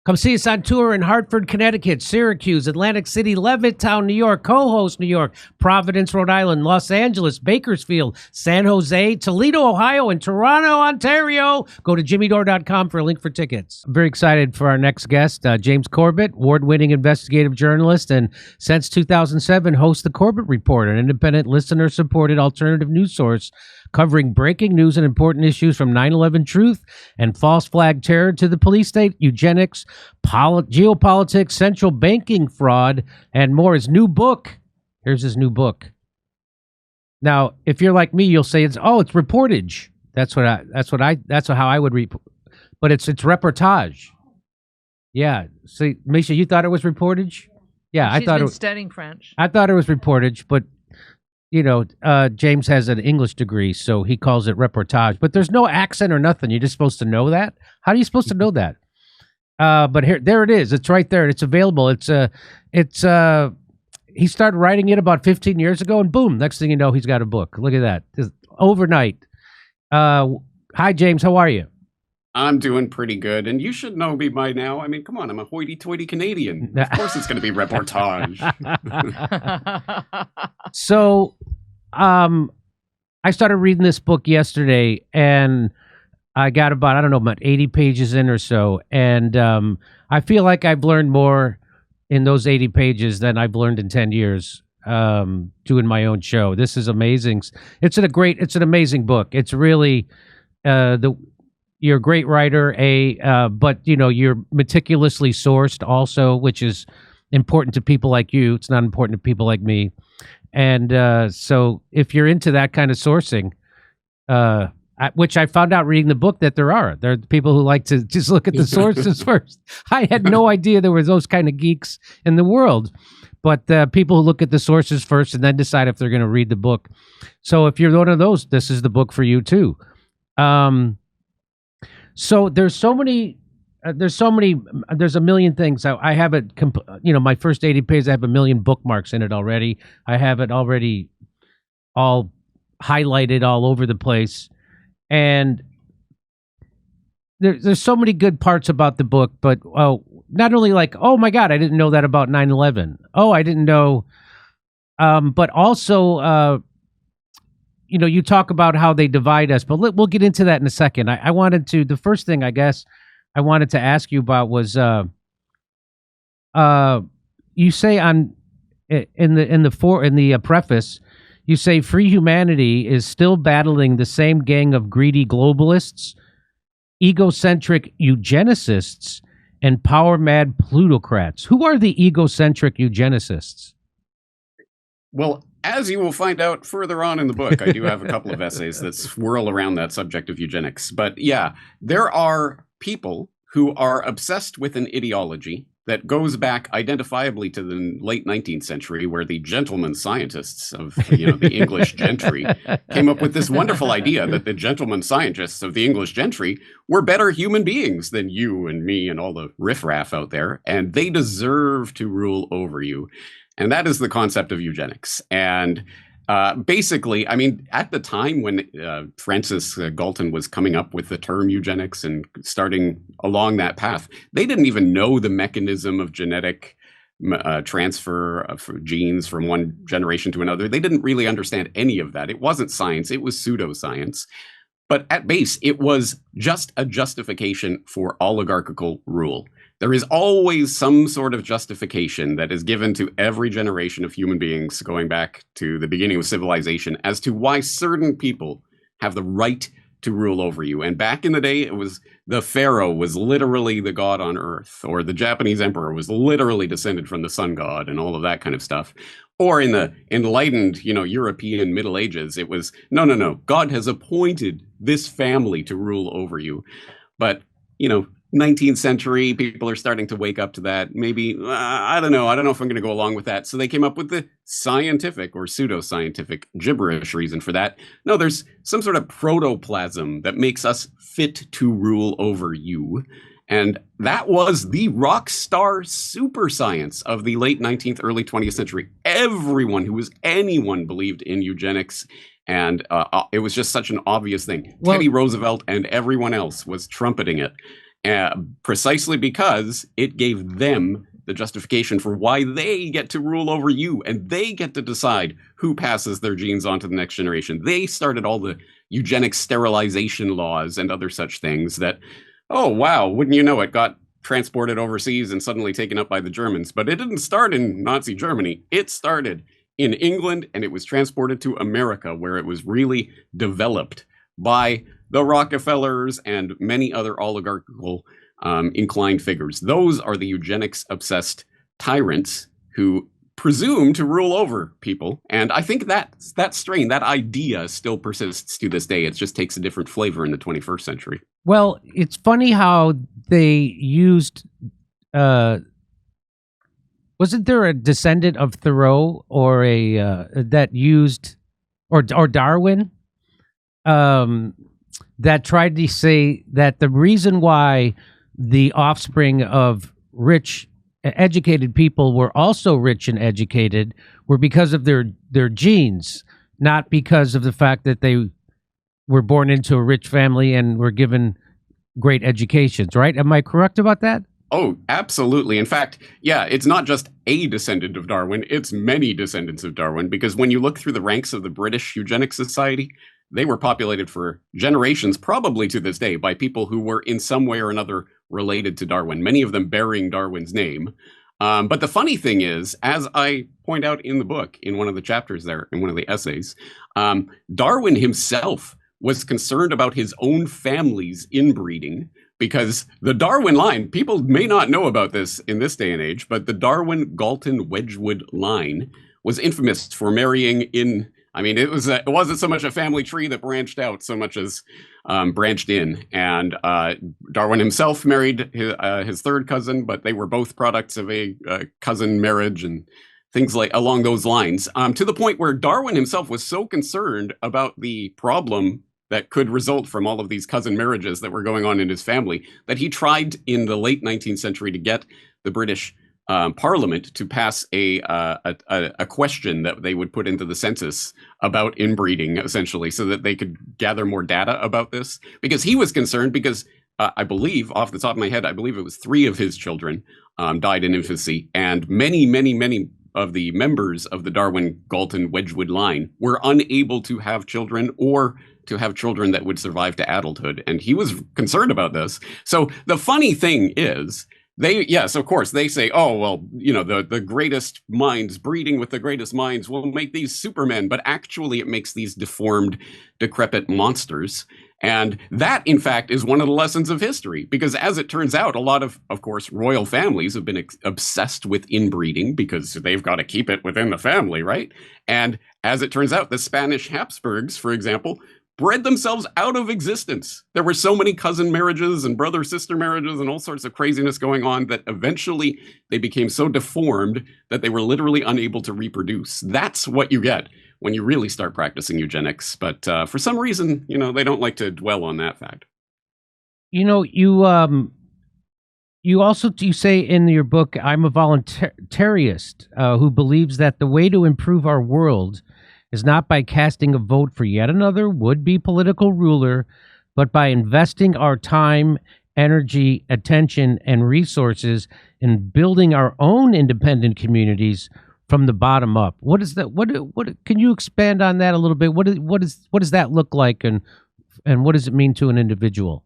Come see us on tour in Hartford, Connecticut, Syracuse, Atlantic City, Levittown, New York, Co-Host, New York, Providence, Rhode Island, Los Angeles, Bakersfield, San Jose, Toledo, Ohio, and Toronto, Ontario. Go to jimmydore.com for a link for tickets. I'm very excited for our next guest, James Corbett, award-winning investigative journalist, and since 2007, hosts the Corbett Report, an independent, listener-supported alternative news source covering breaking news and important issues from 9/11 truth and false flag terror to the police state, eugenics, geopolitics, central banking fraud, and more. His new book. Here's his new book. Now, if you're like me, you'll say it's reportage. That's how I would read, but it's reportage. Yeah. See, Misha, you thought it was reportage? Yeah, She's been studying French. I thought it was reportage, but James has an English degree, so he calls it reportage. But there's no accent or nothing. You're just supposed to know that. How are you supposed to know that? But there it is. It's right there. It's available. He started writing it about 15 years ago, and boom, next thing you know, he's got a book. Look at that. Just overnight. Hi, James. How are you? I'm doing pretty good, and you should know me by now. I mean, come on, I'm a hoity-toity Canadian. Of course it's going to be reportage. So, I started reading this book yesterday, and I got about 80 pages in or so, and I feel like I've learned more in those 80 pages than I've learned in 10 years doing my own show. This is amazing. It's an amazing book. It's really you're a great writer, but you're meticulously sourced also, which is important to people like you. It's not important to people like me. And so if you're into that kind of sourcing, which I found out reading the book that there are people who like to just look at the sources first. I had no idea there were those kind of geeks in the world, but people who look at the sources first and then decide if they're going to read the book. So if you're one of those, this is the book for you too. So there's a million things. I have it, my first 80 pages, I have a million bookmarks in it already. I have it already all highlighted all over the place. And there's so many good parts about the book, but not only like, oh my God, I didn't know that about 9/11. Oh, I didn't know. But also, you talk about how they divide us, but we'll get into that in a second. The first thing I guess I wanted to ask you about was, you say in the preface, you say free humanity is still battling the same gang of greedy globalists, egocentric eugenicists, and power-mad plutocrats. Who are the egocentric eugenicists? Well, as you will find out further on in the book, I do have a couple of essays that swirl around that subject of eugenics. But yeah, there are people who are obsessed with an ideology that goes back identifiably to the late 19th century, where the gentleman scientists of the English gentry came up with this wonderful idea that the gentleman scientists of the English gentry were better human beings than you and me and all the riffraff out there, and they deserve to rule over you. And that is the concept of eugenics. And basically, I mean, at the time when Francis Galton was coming up with the term eugenics and starting along that path, they didn't even know the mechanism of genetic transfer of genes from one generation to another. They didn't really understand any of that. It wasn't science. It was pseudoscience. But at base, it was just a justification for oligarchical rule. There is always some sort of justification that is given to every generation of human beings going back to the beginning of civilization as to why certain people have the right to rule over you. And back in the day, it was the pharaoh was literally the god on earth, or the Japanese emperor was literally descended from the sun god and all of that kind of stuff. Or in the enlightened, European Middle Ages, it was, no, God has appointed this family to rule over you. But, 19th century, people are starting to wake up to that. Maybe, I don't know if I'm going to go along with that. So they came up with the scientific or pseudoscientific gibberish reason for that. No, there's some sort of protoplasm that makes us fit to rule over you. And that was the rock star super science of the late 19th, early 20th century. Everyone who was anyone believed in eugenics. And it was just such an obvious thing. Teddy Roosevelt and everyone else was trumpeting it. precisely because it gave them the justification for why they get to rule over you and they get to decide who passes their genes on to the next generation. They started all the eugenic sterilization laws and other such things that, oh, wow, wouldn't you know it, got transported overseas and suddenly taken up by the Germans. But it didn't start in Nazi Germany. It started in England, and it was transported to America, where it was really developed by the Rockefellers and many other oligarchical inclined figures. Those are the eugenics-obsessed tyrants who presume to rule over people. And I think that strain, that idea still persists to this day. It just takes a different flavor in the 21st century. Well, it's funny how they used... wasn't there a descendant of Thoreau or that used... or Darwin? That tried to say that the reason why the offspring of rich, educated people were also rich and educated were because of their genes, not because of the fact that they were born into a rich family and were given great educations, right? Am I correct about that? Oh, absolutely. In fact, yeah, it's not just a descendant of Darwin, it's many descendants of Darwin, because when you look through the ranks of the British Eugenics Society, they were populated for generations, probably to this day, by people who were in some way or another related to Darwin, many of them bearing Darwin's name. But the funny thing is, as I point out in the book, in one of the chapters there, in one of the essays, Darwin himself was concerned about his own family's inbreeding, because the Darwin line, people may not know about this in this day and age, but the Darwin-Galton-Wedgwood line was infamous for marrying in... I mean, it wasn't so much a family tree that branched out so much as branched in. And Darwin himself married his third cousin, but they were both products of a cousin marriage and things like along those lines, to the point where Darwin himself was so concerned about the problem that could result from all of these cousin marriages that were going on in his family that he tried in the late 19th century to get the British Parliament to pass a question that they would put into the census about inbreeding, essentially, so that they could gather more data about this. Because he was concerned, because I believe, off the top of my head, I believe it was 3 of his children died in infancy, and many, many, many of the members of the Darwin-Galton-Wedgwood line were unable to have children or to have children that would survive to adulthood. And he was concerned about this. So the funny thing is, yes, of course, they say, oh, well, you know, the greatest minds breeding with the greatest minds will make these supermen, but actually it makes these deformed, decrepit monsters. And that, in fact, is one of the lessons of history, because as it turns out, a lot of course, royal families have been obsessed with inbreeding because they've got to keep it within the family, right? And as it turns out, the Spanish Habsburgs, for example, bred themselves out of existence. There were so many cousin marriages and brother-sister marriages and all sorts of craziness going on that eventually they became so deformed that they were literally unable to reproduce. That's what you get when you really start practicing eugenics. But for some reason, you know, they don't like to dwell on that fact. You know, you say in your book, I'm a voluntarist who believes that the way to improve our world is not by casting a vote for yet another would-be political ruler, but by investing our time, energy, attention, and resources in building our own independent communities from the bottom up. What is that? What can you expand on that a little bit? What does that look like, and what does it mean to an individual?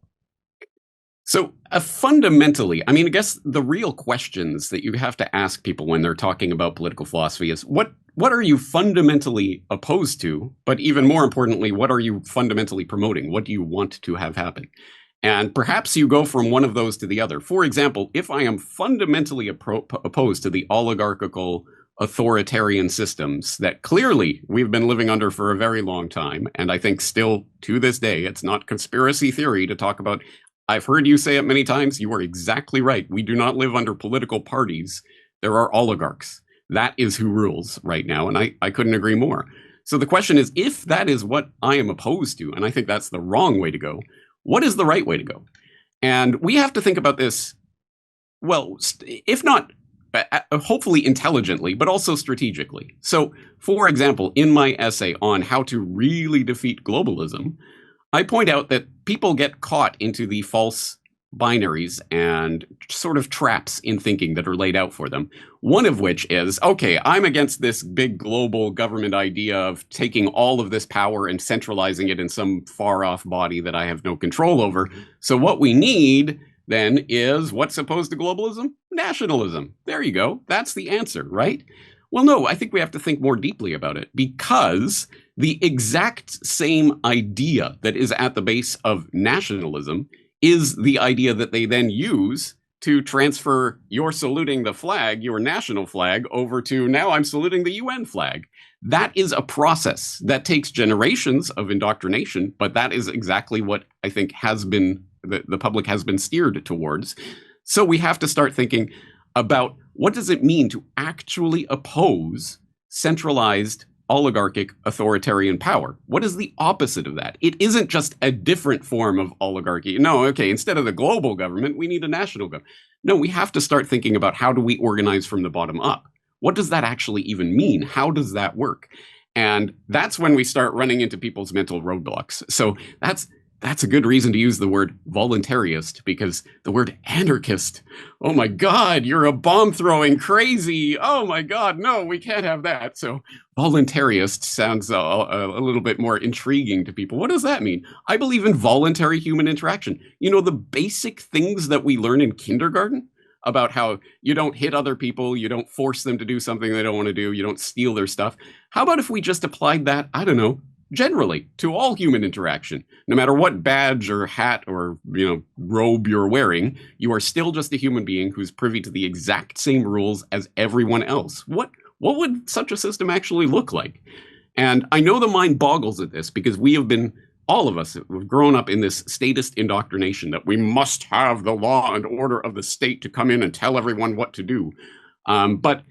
So fundamentally, I mean, I guess the real questions that you have to ask people when they're talking about political philosophy is what are you fundamentally opposed to? But even more importantly, what are you fundamentally promoting? What do you want to have happen? And perhaps you go from one of those to the other. For example, if I am fundamentally opposed to the oligarchical authoritarian systems that clearly we've been living under for a very long time, and I think still to this day, it's not conspiracy theory to talk about. I've heard you say it many times. You are exactly right. We do not live under political parties. There are oligarchs. That is who rules right now. And I couldn't agree more. So the question is, if that is what I am opposed to, and I think that's the wrong way to go, what is the right way to go? And we have to think about this, well, if not hopefully intelligently, but also strategically. So, for example, in my essay on how to really defeat globalism, I point out that people get caught into the false binaries and sort of traps in thinking that are laid out for them. One of which is, okay, I'm against this big global government idea of taking all of this power and centralizing it in some far off body that I have no control over. So what we need then is, what's opposed to globalism? Nationalism. There you go. That's the answer, right? Well, no, I think we have to think more deeply about it, because the exact same idea that is at the base of nationalism is the idea that they then use to transfer your saluting the flag, your national flag, over to now I'm saluting the UN flag. That is a process that takes generations of indoctrination, but that is exactly what I think has been, the public has been steered towards. So we have to start thinking about, what does it mean to actually oppose centralized oligarchic authoritarian power? What is the opposite of that? It isn't just a different form of oligarchy. No, okay, instead of the global government, we need a national government. No, we have to start thinking about, how do we organize from the bottom up? What does that actually even mean? How does that work? And that's when we start running into people's mental roadblocks. So that's a good reason to use the word voluntarist, because the word anarchist, oh my God, you're a bomb throwing crazy. Oh my God, no, we can't have that. So voluntarist sounds a little bit more intriguing to people. What does that mean? I believe in voluntary human interaction. You know, the basic things that we learn in kindergarten about how you don't hit other people, you don't force them to do something they don't want to do, you don't steal their stuff. How about if we just applied that, I don't know, generally to all human interaction? No matter what badge or hat or, robe you're wearing, you are still just a human being who's privy to the exact same rules as everyone else. What would such a system actually look like? And I know the mind boggles at this, because we have been, all of us have grown up in this statist indoctrination that we must have the law and order of the state to come in and tell everyone what to do. But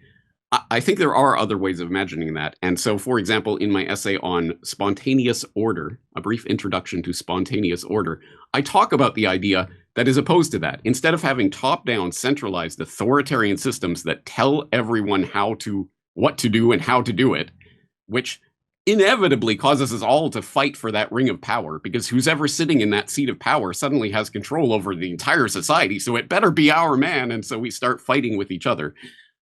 I think there are other ways of imagining that. And so, for example, in my essay on spontaneous order, a brief introduction to spontaneous order, I talk about the idea that is opposed to that. Instead of having top-down, centralized, authoritarian systems that tell everyone what to do and how to do it, which inevitably causes us all to fight for that ring of power, because who's ever sitting in that seat of power suddenly has control over the entire society, so it better be our man, and so we start fighting with each other.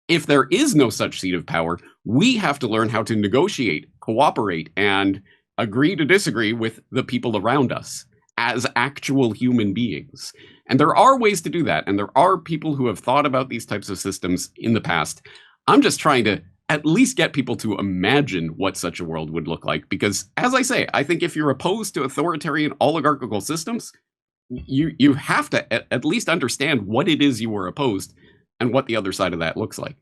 If there is no such seat of power, we have to learn how to negotiate, cooperate, and agree to disagree with the people around us as actual human beings. And there are ways to do that, and there are people who have thought about these types of systems in the past. I'm just trying to at least get people to imagine what such a world would look like, because, as I say, I think if you're opposed to authoritarian oligarchical systems, you have to at least understand what it is you were opposed and what the other side of that looks like.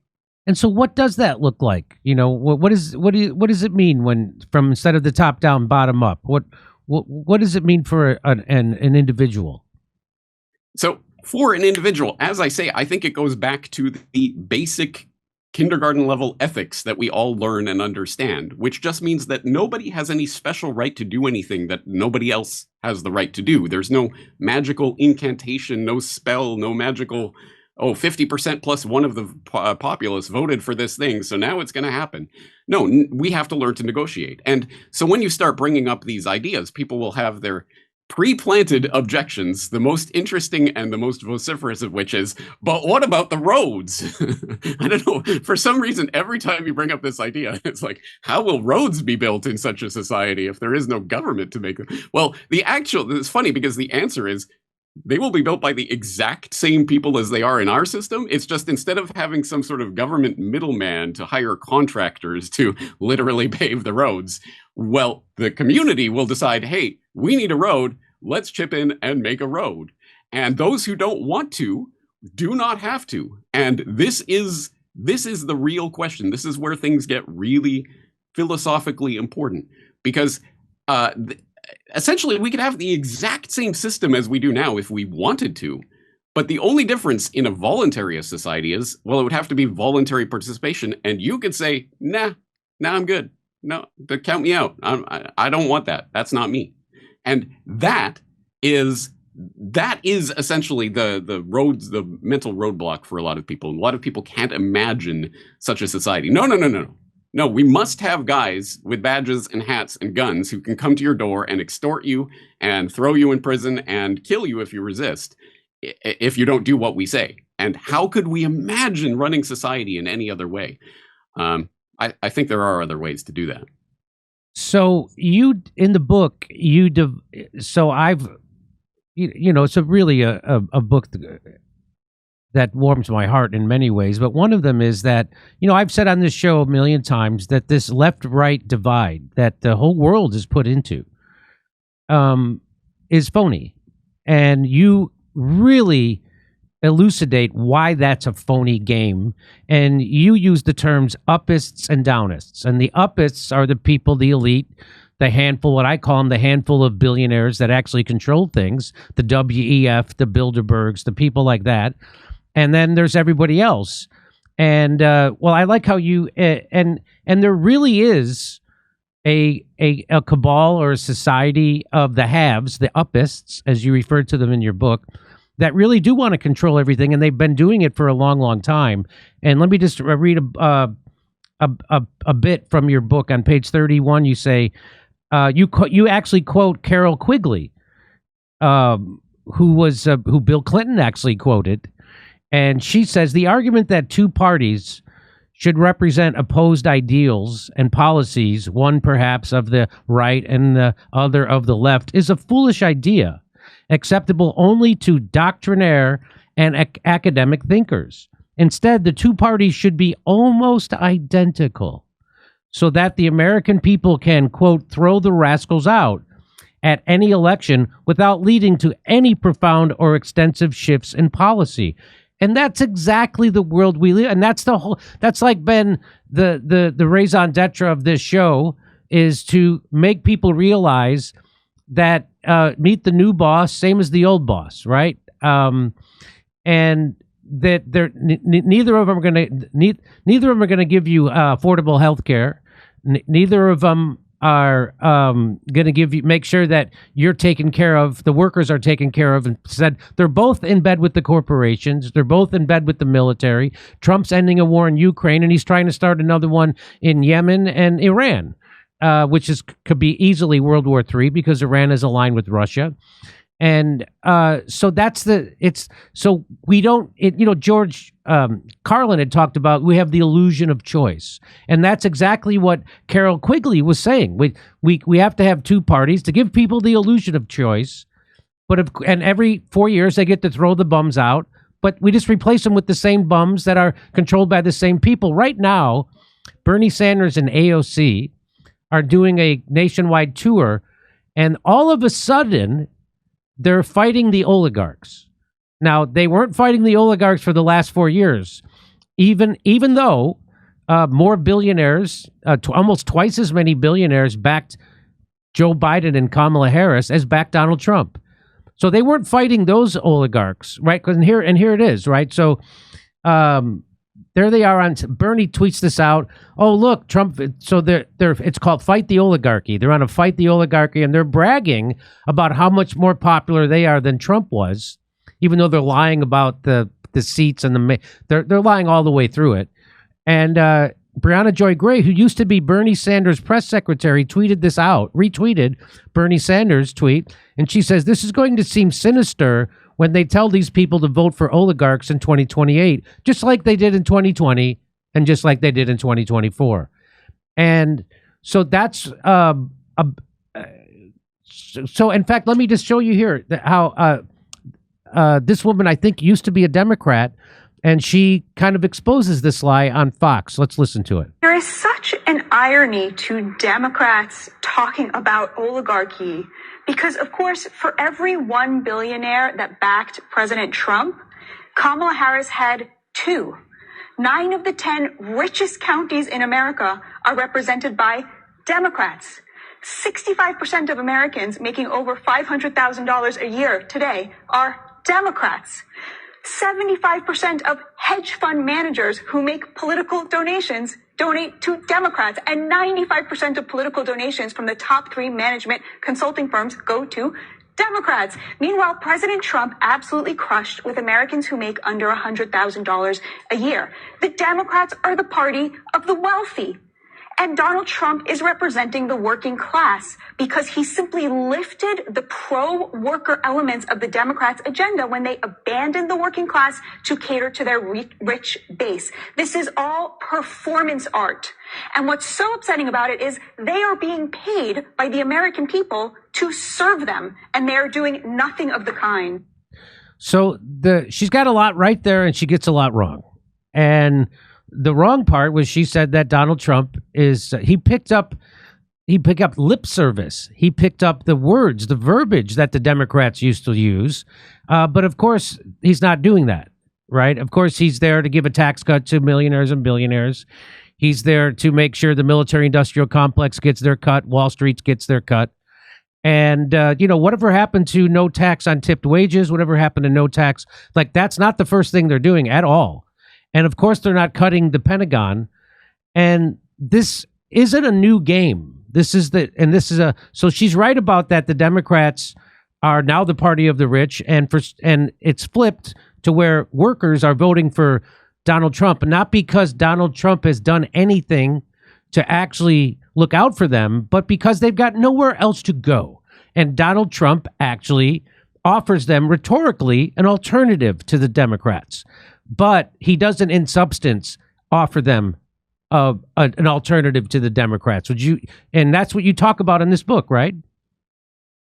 And so what does that look like? What does it mean when, from instead of the top down, bottom up? What does it mean for an individual? So for an individual, as I say, I think it goes back to the basic kindergarten level ethics that we all learn and understand, which just means that nobody has any special right to do anything that nobody else has the right to do. There's no magical incantation, no spell, no magical, 50% plus one of the populace voted for this thing, so now it's going to happen. No, we have to learn to negotiate. And so when you start bringing up these ideas, people will have their pre-planted objections, the most interesting and the most vociferous of which is, but what about the roads? I don't know, for some reason, every time you bring up this idea, it's like, how will roads be built in such a society if there is no government to make them? Well, it's funny, because the answer is, they will be built by the exact same people as they are in our system. It's just, instead of having some sort of government middleman to hire contractors to literally pave the roads, well, the community will decide, hey, we need a road, let's chip in and make a road. And those who don't want to do not have to. And this is the real question. This is where things get really philosophically important, because essentially, we could have the exact same system as we do now if we wanted to. But the only difference in a voluntarist society is, well, it would have to be voluntary participation. And you could say, nah, I'm good. No, count me out. I don't want that. That's not me. And that is essentially the mental roadblock for a lot of people. A lot of people can't imagine such a society. No. No, we must have guys with badges and hats and guns who can come to your door and extort you and throw you in prison and kill you if you resist. if you don't do what we say. And how could we imagine running society in any other way? I think there are other ways to do that. So you, in the book, so I've, it's really a book that warms my heart in many ways. But one of them is that, I've said on this show a million times that this left-right divide that the whole world is put into is phony. And you really elucidate why that's a phony game. And you use the terms uppists and downists. And the uppists are the people, the elite, the handful, what I call them, the handful of billionaires that actually control things, the WEF, the Bilderbergs, the people like that. And then there's everybody else. And, I like how you, and there really is a cabal or a society of the haves, the uppists, as you referred to them in your book, that really do want to control everything, and they've been doing it for a long, long time. And let me just read a bit from your book. On page 31, you say, you actually quote Carol Quigley, who Bill Clinton actually quoted, and she says, the argument that two parties should represent opposed ideals and policies, one perhaps of the right and the other of the left, is a foolish idea, acceptable only to doctrinaire and academic thinkers. Instead, the two parties should be almost identical so that the American people can, quote, throw the rascals out at any election without leading to any profound or extensive shifts in policy. And that's exactly the world we live in. And that's like been the raison d'etre of this show, is to make people realize that meet the new boss, same as the old boss, right? And that neither of them are going to give you affordable health care. Neither of them are going to make sure that you're taken care of, the workers are taken care of. And said they're both in bed with the corporations. They're both in bed with the military. Trump's ending a war in Ukraine, and he's trying to start another one in Yemen and Iran. Which could be easily World War III because Iran is aligned with Russia. And so George Carlin had talked about, we have the illusion of choice. And that's exactly what Carol Quigley was saying. We have to have two parties to give people the illusion of choice. And every 4 years they get to throw the bums out, but we just replace them with the same bums that are controlled by the same people. Right now, Bernie Sanders and AOC are doing a nationwide tour, and all of a sudden, they're fighting the oligarchs. Now, they weren't fighting the oligarchs for the last 4 years, even though more billionaires, almost twice as many billionaires backed Joe Biden and Kamala Harris as backed Donald Trump. So they weren't fighting those oligarchs, right? And here it is, right? So there they are. Bernie tweets this out. Oh, look, Trump. So it's called Fight the Oligarchy. They're on a Fight the Oligarchy, and they're bragging about how much more popular they are than Trump was, even though they're lying about the seats and they're lying all the way through it. And Brianna Joy Gray, who used to be Bernie Sanders' press secretary, tweeted this out, retweeted Bernie Sanders' tweet, and she says, this is going to seem sinister when they tell these people to vote for oligarchs in 2028, just like they did in 2020 and just like they did in 2024. And so that's so in fact, let me just show you here how this woman, I think, used to be a Democrat, and she kind of exposes this lie on Fox. Let's listen to it. There is such an irony to Democrats talking about oligarchy. Because, of course, for every one billionaire that backed President Trump, Kamala Harris had 2. 9 of the 10 richest counties in America are represented by Democrats. 65% of Americans making over $500,000 a year today are Democrats. 75% of hedge fund managers who make political donations donate to Democrats, and 95% of political donations from the top 3 management consulting firms go to Democrats. Meanwhile, President Trump absolutely crushed with Americans who make under $100,000 a year. The Democrats are the party of the wealthy. And Donald Trump is representing the working class because he simply lifted the pro-worker elements of the Democrats' agenda when they abandoned the working class to cater to their rich base. This is all performance art. And what's so upsetting about it is they are being paid by the American people to serve them, and they're doing nothing of the kind. So she's got a lot right there, and she gets a lot wrong. And the wrong part was she said that Donald Trump he picked up lip service. He picked up the words, the verbiage that the Democrats used to use. But of course, he's not doing that, right? Of course, he's there to give a tax cut to millionaires and billionaires. He's there to make sure the military-industrial complex gets their cut, Wall Street gets their cut. And, whatever happened to no tax on tipped wages, whatever happened to no tax, like that's not the first thing they're doing at all. And of course, they're not cutting the Pentagon. And this isn't a new game. So she's right about that. The Democrats are now the party of the rich, and it's flipped to where workers are voting for Donald Trump, not because Donald Trump has done anything to actually look out for them, but because they've got nowhere else to go. And Donald Trump actually offers them rhetorically an alternative to the Democrats, but he doesn't in substance offer them an alternative to the Democrats. And that's what you talk about in this book, right?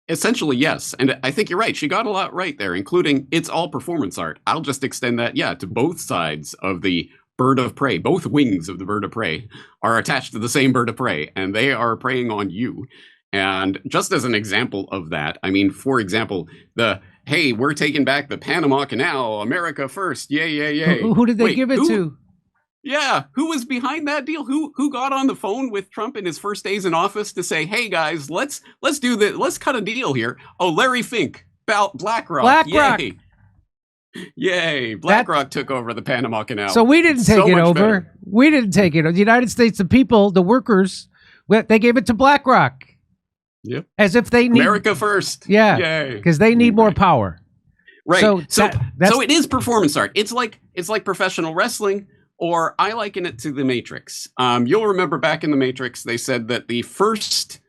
Essentially, yes. And I think you're right. She got a lot right there, including it's all performance art. I'll just extend that, to both sides of the bird of prey. Both wings of the bird of prey are attached to the same bird of prey, and they are preying on you. And just as an example of that, I mean, for example, hey, we're taking back the Panama Canal, America first, yay, yay, yay. Who did they give it to? Yeah, who was behind that deal? Who got on the phone with Trump in his first days in office to say, "Hey guys, let's do this. Let's cut a deal here." Oh, Larry Fink, BlackRock. Yay. Yay. BlackRock took over the Panama Canal. So we didn't take it over. Better. We didn't take it. The United States, the people, the workers, they gave it to BlackRock. Yep. As if they need America first. Yeah. Because they need more power. Right. So it is performance art. It's like professional wrestling. Or I liken it to The Matrix. You'll remember back in The Matrix, they said that the first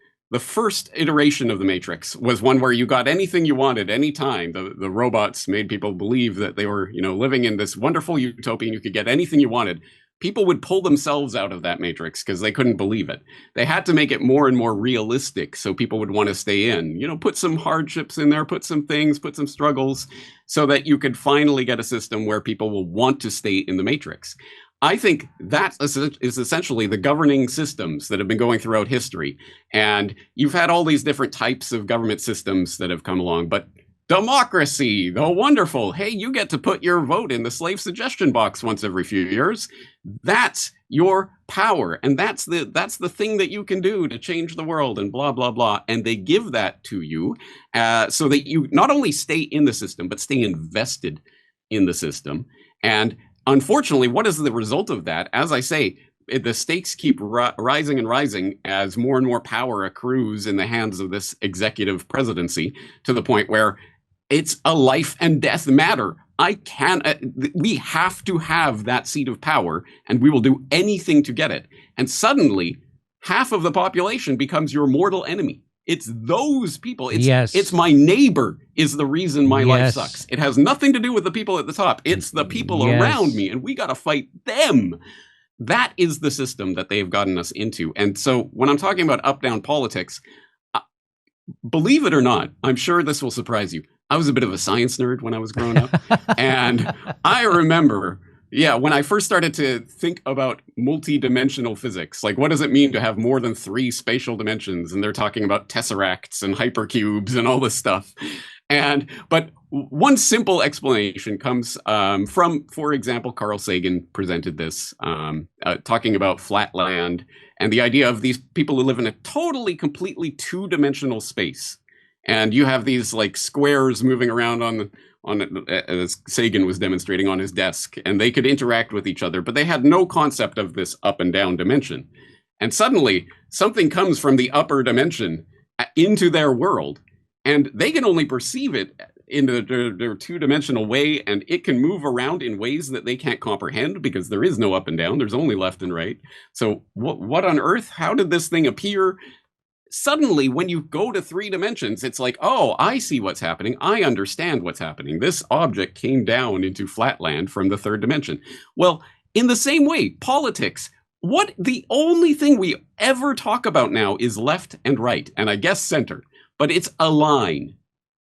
iteration of The Matrix was one where you got anything you wanted anytime. The robots made people believe that they were, living in this wonderful utopia and you could get anything you wanted. People would pull themselves out of that matrix because they couldn't believe it. They had to make it more and more realistic so people would want to stay in. Put some hardships in there, put some things, put some struggles, so that you could finally get a system where people will want to stay in the matrix. I think that is essentially the governing systems that have been going throughout history. And you've had all these different types of government systems that have come along, but democracy, the wonderful, hey, you get to put your vote in the slave suggestion box once every few years. That's your power. And that's the thing that you can do to change the world and blah, blah, blah. And they give that to you so that you not only stay in the system, but stay invested in the system. And unfortunately, what is the result of that? As I say, the stakes keep rising and rising as more and more power accrues in the hands of this executive presidency, to the point where it's a life and death matter. We have to have that seat of power, and we will do anything to get it. And suddenly, half of the population becomes your mortal enemy. It's those people. It's my neighbor is the reason my life sucks. It has nothing to do with the people at the top. It's the people around me, and we got to fight them. That is the system that they've gotten us into. And so when I'm talking about up-down politics, believe it or not, I'm sure this will surprise you. I was a bit of a science nerd when I was growing up. And I remember, when I first started to think about multi-dimensional physics, like what does it mean to have more than 3 spatial dimensions? And they're talking about tesseracts and hypercubes and all this stuff. But one simple explanation comes from, for example, Carl Sagan presented this, talking about flat land and the idea of these people who live in a totally, completely 2-dimensional space. And you have these like squares moving around as Sagan was demonstrating on his desk, and they could interact with each other, but they had no concept of this up and down dimension. And suddenly something comes from the upper dimension into their world, and they can only perceive it in their two-dimensional way, and it can move around in ways that they can't comprehend because there is no up and down. There's only left and right. So what on earth? How did this thing appear? Suddenly, when you go to 3 dimensions, it's like, oh, I see what's happening. I understand what's happening. This object came down into flatland from the 3rd dimension. Well, in the same way, politics. The only thing we ever talk about now is left and right, and I guess center, but it's a line.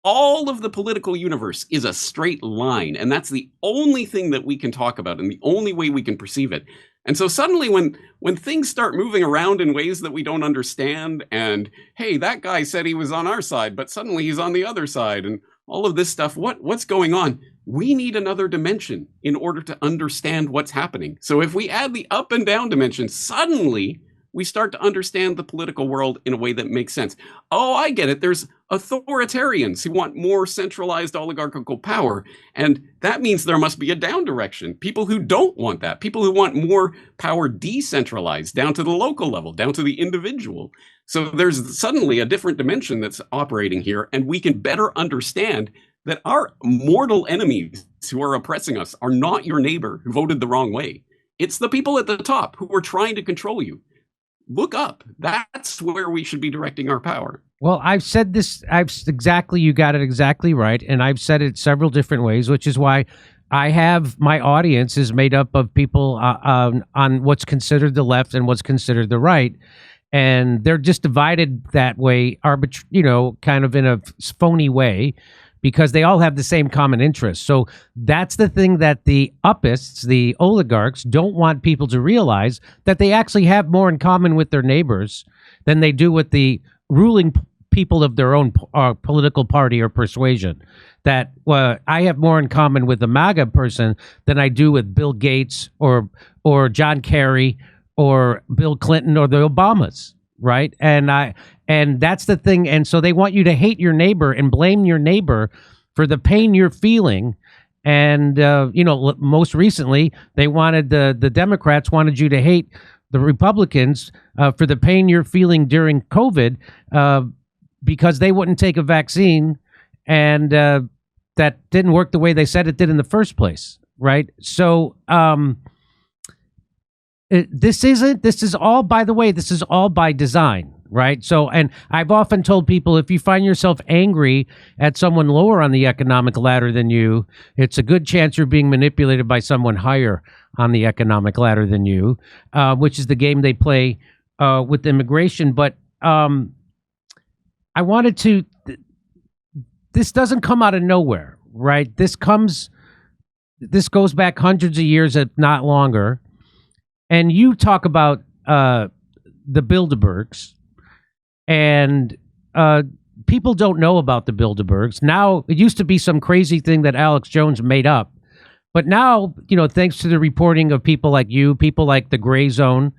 All of the political universe is a straight line, and that's the only thing that we can talk about and the only way we can perceive it. And so suddenly when things start moving around in ways that we don't understand, and hey, that guy said he was on our side, but suddenly he's on the other side, and all of this stuff, what's going on? We need another dimension in order to understand what's happening. So if we add the up and down dimension, suddenly we start to understand the political world in a way that makes sense. Oh, I get it. There's authoritarians who want more centralized oligarchical power. And that means there must be a down direction. People who don't want that. People who want more power decentralized down to the local level, down to the individual. So there's suddenly a different dimension that's operating here. And we can better understand that our mortal enemies who are oppressing us are not your neighbor who voted the wrong way. It's the people at the top who are trying to control you. Look up. That's where we should be directing our power. Well, I've said this. You got it exactly right. And I've said it several different ways, which is why I have my audience is made up of people on what's considered the left and what's considered the right. And they're just divided that way, kind of in a phony way, because they all have the same common interest. So that's the thing that the uppists, the oligarchs, don't want people to realize, that they actually have more in common with their neighbors than they do with the ruling people of their own political party or persuasion. That I have more in common with the MAGA person than I do with Bill Gates or John Kerry or Bill Clinton or the Obamas. Right. And that's the thing. And so they want you to hate your neighbor and blame your neighbor for the pain you're feeling. And, most recently, they wanted the Democrats wanted you to hate the Republicans for the pain you're feeling during COVID because they wouldn't take a vaccine. And that didn't work the way they said it did in the first place. Right. So this is all by design, right? So, and I've often told people, if you find yourself angry at someone lower on the economic ladder than you, it's a good chance you're being manipulated by someone higher on the economic ladder than you, which is the game they play with immigration. But I wanted to, this doesn't come out of nowhere, right? This goes back hundreds of years, if not longer. And you talk about the Bilderbergs, and people don't know about the Bilderbergs. Now, it used to be some crazy thing that Alex Jones made up. But now, thanks to the reporting of people like you, people like the Gray Zone,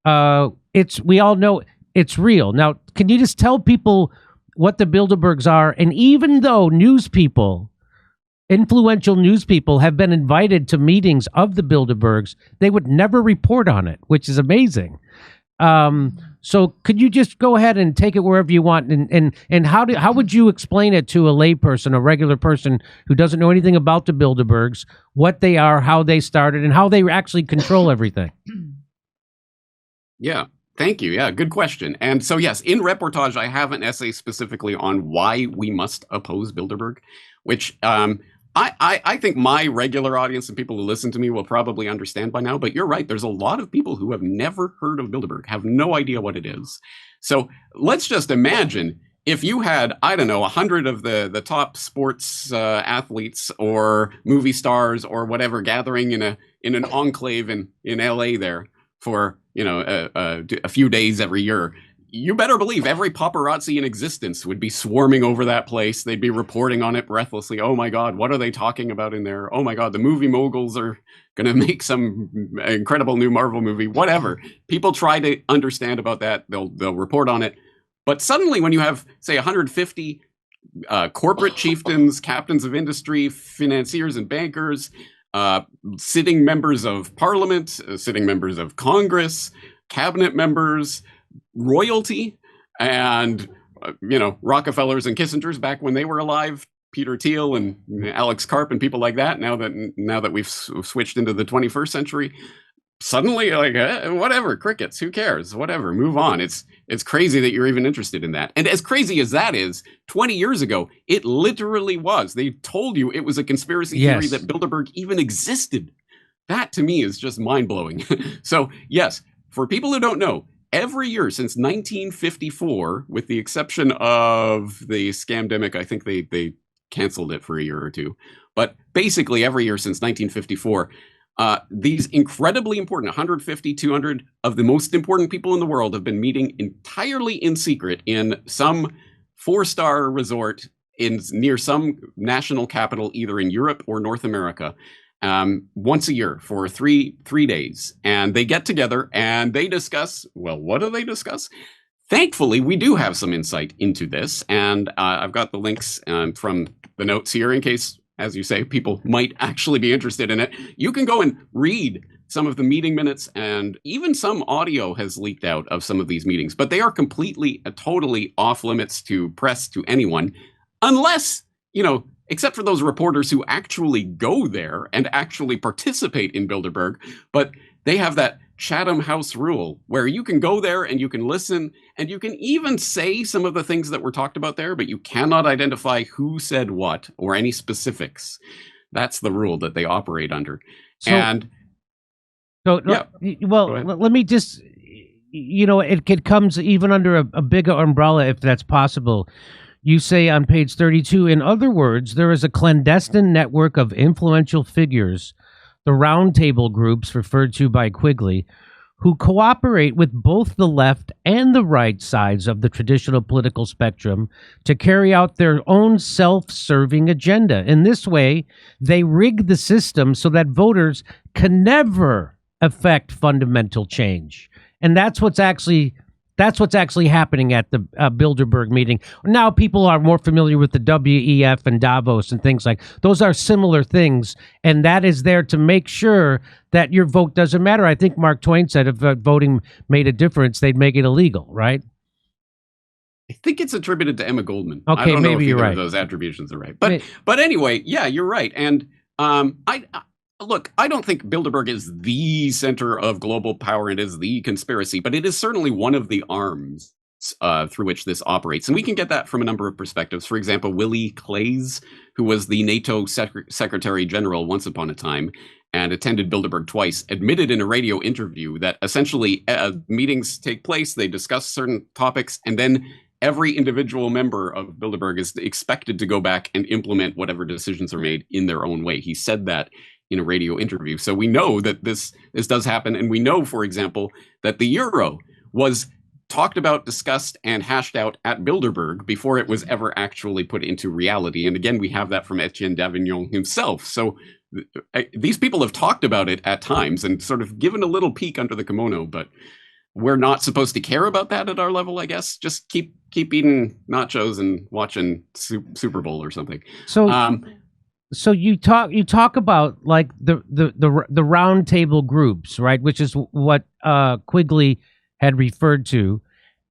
we all know it's real. Now, can you just tell people what the Bilderbergs are? And even though influential news people have been invited to meetings of the Bilderbergs, they would never report on it, which is amazing. So could you just go ahead and take it wherever you want? And how would you explain it to a layperson, a regular person who doesn't know anything about the Bilderbergs, what they are, how they started, and how they actually control everything? Yeah. Thank you. Yeah, good question. And so, yes, in Reportage, I have an essay specifically on why we must oppose Bilderberg, which I think my regular audience and people who listen to me will probably understand by now. But you're right. There's a lot of people who have never heard of Bilderberg, have no idea what it is. So let's just imagine if you had, I don't know, 100 of the top sports athletes or movie stars or whatever gathering in an enclave in LA there for a few days every year. You better believe every paparazzi in existence would be swarming over that place. They'd be reporting on it breathlessly. Oh my God, what are they talking about in there? Oh my God, the movie moguls are going to make some incredible new Marvel movie, whatever. People try to understand about that. They'll report on it. But suddenly when you have, say, 150 corporate chieftains, captains of industry, financiers and bankers, sitting members of parliament, sitting members of Congress, cabinet members, royalty, and Rockefellers and Kissingers back when they were alive, Peter Thiel and Alex Karp and people like that. Now that we've switched into the 21st century, suddenly like whatever, crickets, who cares, whatever, move on. It's crazy that you're even interested in that. And as crazy as that is, 20 years ago it literally was. They told you it was a conspiracy theory that Bilderberg even existed. That to me is just mind-blowing. So yes, for people who don't know, every year since 1954, with the exception of the scamdemic, I think they canceled it for a year or two, but basically every year since 1954, these incredibly important 150, 200 of the most important people in the world have been meeting entirely in secret in some 4-star resort near some national capital, either in Europe or North America, once a year for three days. And they get together and they discuss, well, what do they discuss? Thankfully, we do have some insight into this. And I've got the links from the notes here in case, as you say, people might actually be interested in it. You can go and read some of the meeting minutes, and even some audio has leaked out of some of these meetings, but they are completely, totally off limits to press, to anyone, unless, except for those reporters who actually go there and actually participate in Bilderberg. But they have that Chatham House rule where you can go there and you can listen and you can even say some of the things that were talked about there, but you cannot identify who said what or any specifics. That's the rule that they operate under. Let me just, it comes even under a bigger umbrella, if that's possible. You say on page 32, in other words, there is a clandestine network of influential figures, the roundtable groups referred to by Quigley, who cooperate with both the left and the right sides of the traditional political spectrum to carry out their own self-serving agenda. In this way, they rig the system so that voters can never affect fundamental change. And that's what's actually happening at the Bilderberg meeting. Now people are more familiar with the WEF and Davos and things like those are similar things, and that is there to make sure that your vote doesn't matter. I think Mark Twain said if voting made a difference, they'd make it illegal, right? I think it's attributed to Emma Goldman. Okay, I don't know maybe if you're right. Those attributions are right, but anyway, yeah, you're right. And Look, I don't think Bilderberg is the center of global power and is the conspiracy, but it is certainly one of the arms through which this operates. And we can get that from a number of perspectives. For example, Willy Claes, who was the NATO Secretary General once upon a time and attended Bilderberg twice, admitted in a radio interview that essentially meetings take place, they discuss certain topics, and then every individual member of Bilderberg is expected to go back and implement whatever decisions are made in their own way. He said that in a radio interview. So we know that this does happen. And we know, for example, that the euro was talked about, discussed, and hashed out at Bilderberg before it was ever actually put into reality. And again, we have that from Etienne d'Avignon himself. So these people have talked about it at times and sort of given a little peek under the kimono, but we're not supposed to care about that at our level, I guess. Just keep eating nachos and watching Super Bowl or something. So you talk about like the round table groups, right? Which is what Quigley had referred to.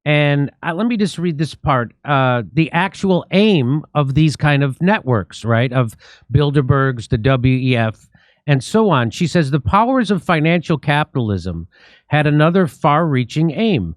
And let me just read this part. The actual aim of these kind of networks, right? Of Bilderberg's, the WEF, and so on. She says the powers of financial capitalism had another far-reaching aim.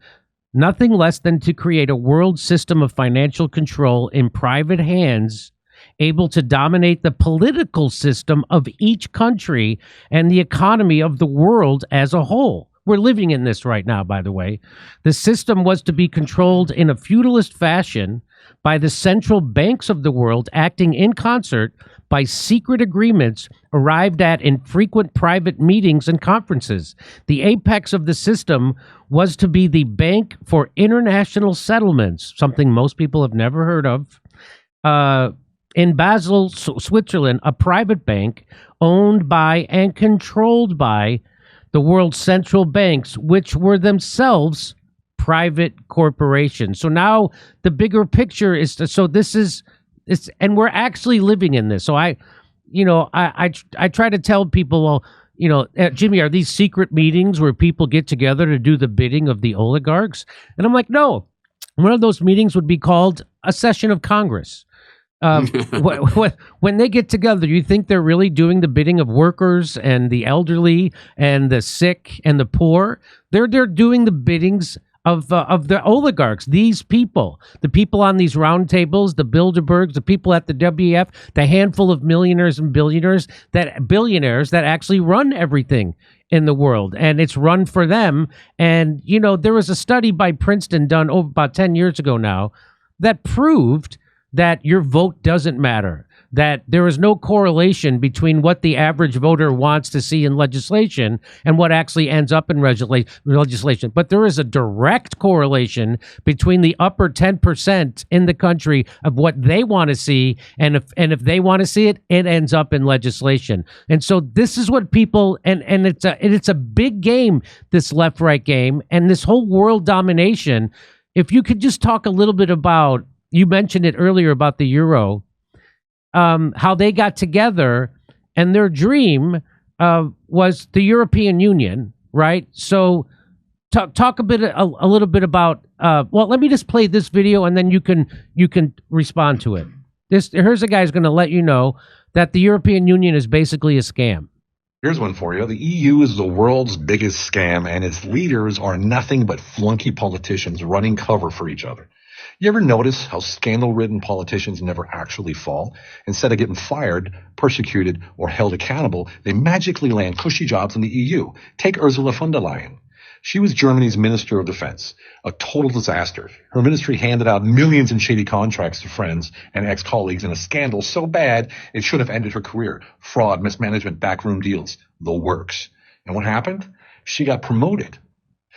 Nothing less than to create a world system of financial control in private hands, able to dominate the political system of each country and the economy of the world as a whole. We're living in this right now, by the way. The system was to be controlled in a feudalist fashion by the central banks of the world, acting in concert by secret agreements arrived at in frequent private meetings and conferences. The apex of the system was to be the Bank for International Settlements, something most people have never heard of, in Basel, Switzerland, a private bank owned by and controlled by the world's central banks, which were themselves private corporations. So now the bigger picture is, and we're actually living in this. So I try to tell people, well, Jimmy, are these secret meetings where people get together to do the bidding of the oligarchs? And I'm like, no. One of those meetings would be called a session of Congress. When they get together, you think they're really doing the bidding of workers and the elderly and the sick and the poor? They're doing the biddings of the oligarchs, these people, the people on these round tables, the Bilderbergs, the people at the WF, the handful of millionaires and billionaires that actually run everything in the world, and it's run for them. And there was a study by Princeton done about 10 years ago now that proved that your vote doesn't matter, that there is no correlation between what the average voter wants to see in legislation and what actually ends up in legislation. But there is a direct correlation between the upper 10% in the country of what they want to see, and if they want to see it, it ends up in legislation. And so this is what people, and it's a big game, this left-right game, and this whole world domination. If you could just talk a little bit about, you mentioned it earlier about the euro, how they got together, and their dream was the European Union, right? So talk a little bit about. Well, let me just play this video, and then you can respond to it. Here's a guy who's going to let you know that the European Union is basically a scam. Here's one for you. The EU is the world's biggest scam, and its leaders are nothing but flunky politicians running cover for each other. You ever notice how scandal-ridden politicians never actually fall? Instead of getting fired, persecuted, or held accountable, they magically land cushy jobs in the EU. Take Ursula von der Leyen. She was Germany's Minister of Defense, a total disaster. Her ministry handed out millions in shady contracts to friends and ex-colleagues in a scandal so bad it should have ended her career. Fraud, mismanagement, backroom deals, the works. And what happened? She got promoted,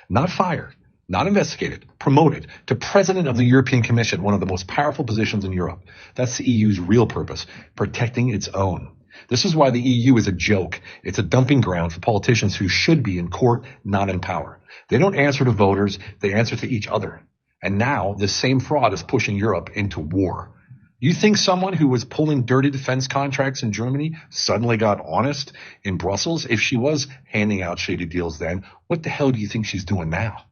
not fired. Not investigated, promoted to president of the European Commission, one of the most powerful positions in Europe. That's the EU's real purpose, protecting its own. This is why the EU is a joke. It's a dumping ground for politicians who should be in court, not in power. They don't answer to voters, they answer to each other. And now this same fraud is pushing Europe into war. You think someone who was pulling dirty defense contracts in Germany suddenly got honest in Brussels? If she was handing out shady deals then, what the hell do you think she's doing now?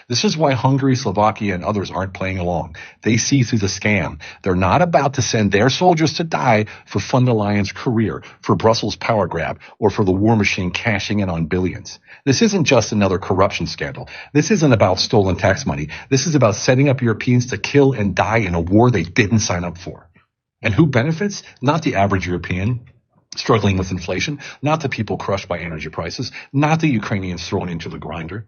This is why Hungary, Slovakia, and others aren't playing along. They see through the scam. They're not about to send their soldiers to die for von der Leyen's career, for Brussels' power grab, or for the war machine cashing in on billions. This isn't just another corruption scandal. This isn't about stolen tax money. This is about setting up Europeans to kill and die in a war they didn't sign up for. And who benefits? Not the average European struggling with inflation, not the people crushed by energy prices, not the Ukrainians thrown into the grinder.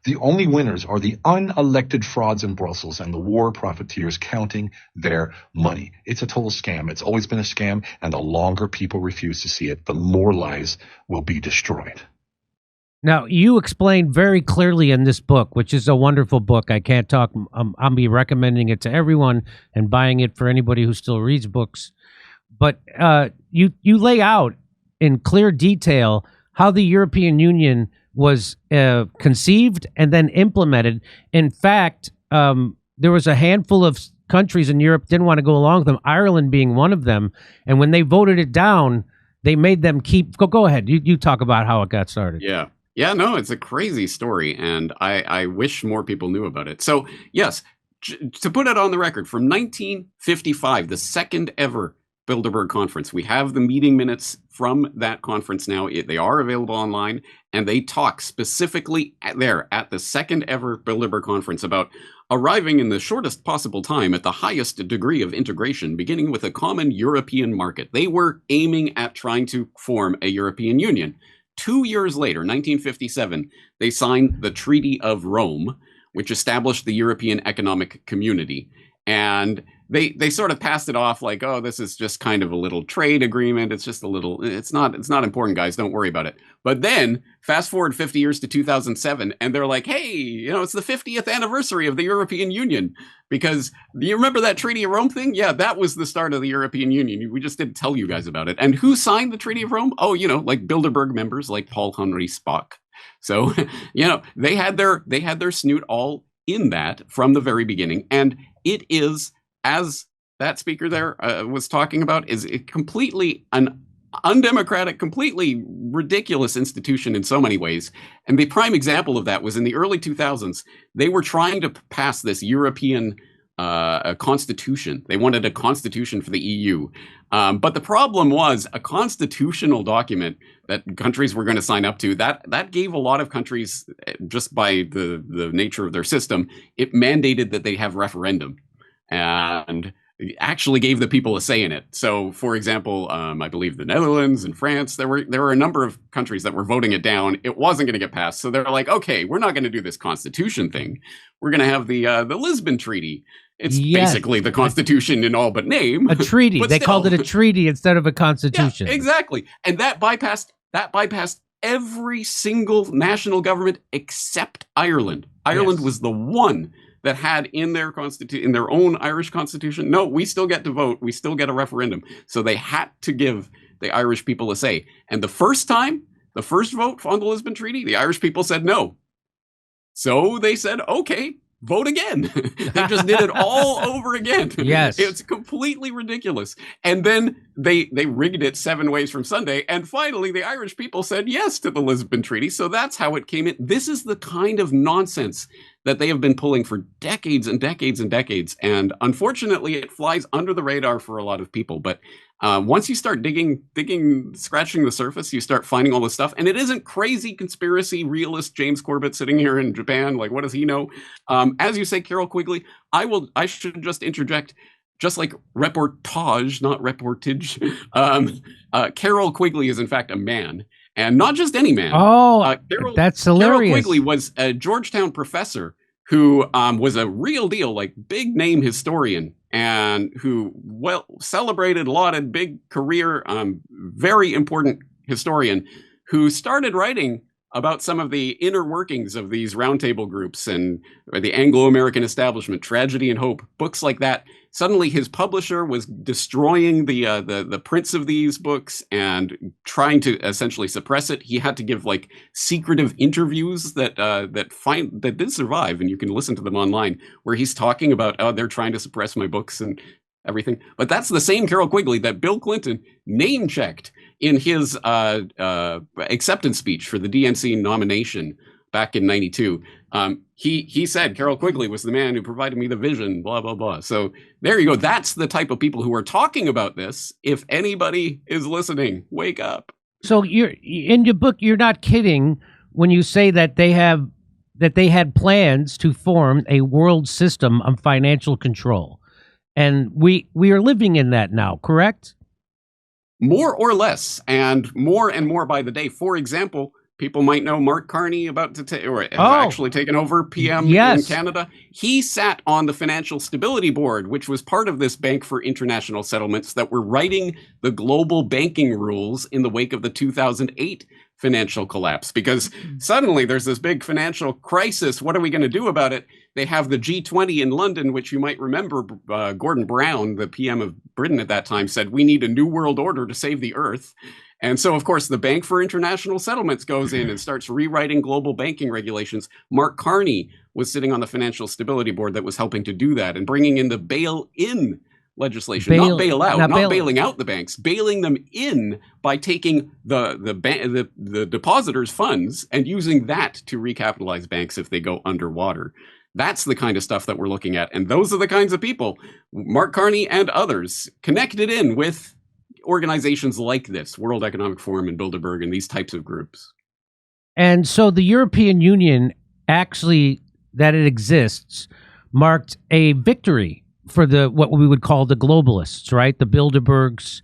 The only winners are the unelected frauds in Brussels and the war profiteers counting their money. It's a total scam. It's always been a scam, and the longer people refuse to see it, the more lives will be destroyed. Now, you explained very clearly in this book, which is a wonderful book. I can't talk. I'll be recommending it to everyone and buying it for anybody who still reads books. But you lay out in clear detail how the European Union was conceived and then implemented. In fact, there was a handful of countries in Europe didn't want to go along with them, Ireland being one of them. And when they voted it down, they made them keep. Go ahead. You talk about how it got started. Yeah. Yeah, no, it's a crazy story, and I wish more people knew about it. So, yes, to put it on the record, from 1955, the second ever Bilderberg Conference. We have the meeting minutes from that conference now. They are available online, and they talk specifically at the second ever Bilderberg Conference about arriving in the shortest possible time at the highest degree of integration, beginning with a common European market. They were aiming at trying to form a European Union. 2 years later, 1957, they signed the Treaty of Rome, which established the European Economic Community. And they sort of passed it off like, oh, this is just kind of a little trade agreement. It's just a little, it's not important, guys. Don't worry about it. But then fast forward 50 years to 2007, and they're like, hey, it's the 50th anniversary of the European Union. Because you remember that Treaty of Rome thing? Yeah, that was the start of the European Union. We just didn't tell you guys about it. And who signed the Treaty of Rome? Oh, like Bilderberg members like Paul Henry Spaak. So, they had their snoot all in that from the very beginning. And it is, as that speaker there was talking about, is completely an undemocratic, completely ridiculous institution in so many ways. And the prime example of that was in the early 2000s. They were trying to pass this European a constitution. They wanted a constitution for the EU. But the problem was a constitutional document that countries were going to sign up to. That gave a lot of countries, just by the nature of their system, it mandated that they have referendum, and actually gave the people a say in it. So, for example, I believe the Netherlands and France, there were a number of countries that were voting it down. It wasn't going to get passed. So they're like, okay, we're not going to do this constitution thing. We're going to have the Lisbon Treaty. It's basically the Constitution in all but name. A treaty. They called it a treaty instead of a constitution. Yeah, exactly. And that bypassed every single national government except Ireland. Ireland was the one that had in their in their own Irish constitution, no, we still get to vote. We still get a referendum. So they had to give the Irish people a say. And the first vote on the Lisbon Treaty, the Irish people said no. So they said, okay, vote again. They just did it all over again. Yes. It's completely ridiculous. And then they rigged it 7 ways from Sunday. And finally, the Irish people said yes to the Lisbon Treaty. So that's how it came in. This is the kind of nonsense that they have been pulling for decades and decades and decades. And unfortunately, it flies under the radar for a lot of people. But once you start digging, scratching the surface, you start finding all this stuff. And it isn't crazy conspiracy realist James Corbett sitting here in Japan. Like, what does he know? As you say, Carol Quigley, I should just interject, just like reportage, not reportage. Carol Quigley is in fact a man. And not just any man. Oh, that's hilarious. Carol Quigley was a Georgetown professor who was a real deal, like big name historian, and who celebrated, lauded, big career, very important historian, who started writing about some of the inner workings of these roundtable groups and the Anglo-American establishment, Tragedy and Hope, books like that. Suddenly his publisher was destroying the prints of these books and trying to essentially suppress it. He had to give like secretive interviews that did survive, and you can listen to them online, where he's talking about, oh, they're trying to suppress my books and everything. But that's the same Carol Quigley that Bill Clinton name-checked in his acceptance speech for the DNC nomination back in '92. He said Carol Quigley was the man who provided me the vision, blah, blah, blah. So there you go. That's the type of people who are talking about this. If anybody is listening, wake up. So you're in your book, you're not kidding when you say that they had plans to form a world system of financial control. And we are living in that now, correct? More or less, and more by the day. For example, people might know Mark Carney has actually taken over PM in Canada. He sat on the Financial Stability Board, which was part of this Bank for International Settlements that were writing the global banking rules in the wake of the 2008 financial collapse. Because suddenly there's this big financial crisis. What are we going to do about it? They have the G20 in London, which you might remember, Gordon Brown, the PM of Britain at that time, said, we need a new world order to save the earth. And so, of course, the Bank for International Settlements goes in and starts rewriting global banking regulations. Mark Carney was sitting on the Financial Stability Board that was helping to do that and bringing in the bail-in legislation, not bail out, not bailing out the banks, bailing them in by taking the depositors' funds and using that to recapitalize banks if they go underwater. That's the kind of stuff that we're looking at. And those are the kinds of people, Mark Carney and others, connected in with organizations like this, World Economic Forum and Bilderberg and these types of groups. And so the European Union, actually, that it exists, marked a victory for what we would call the globalists, right? The Bilderbergs.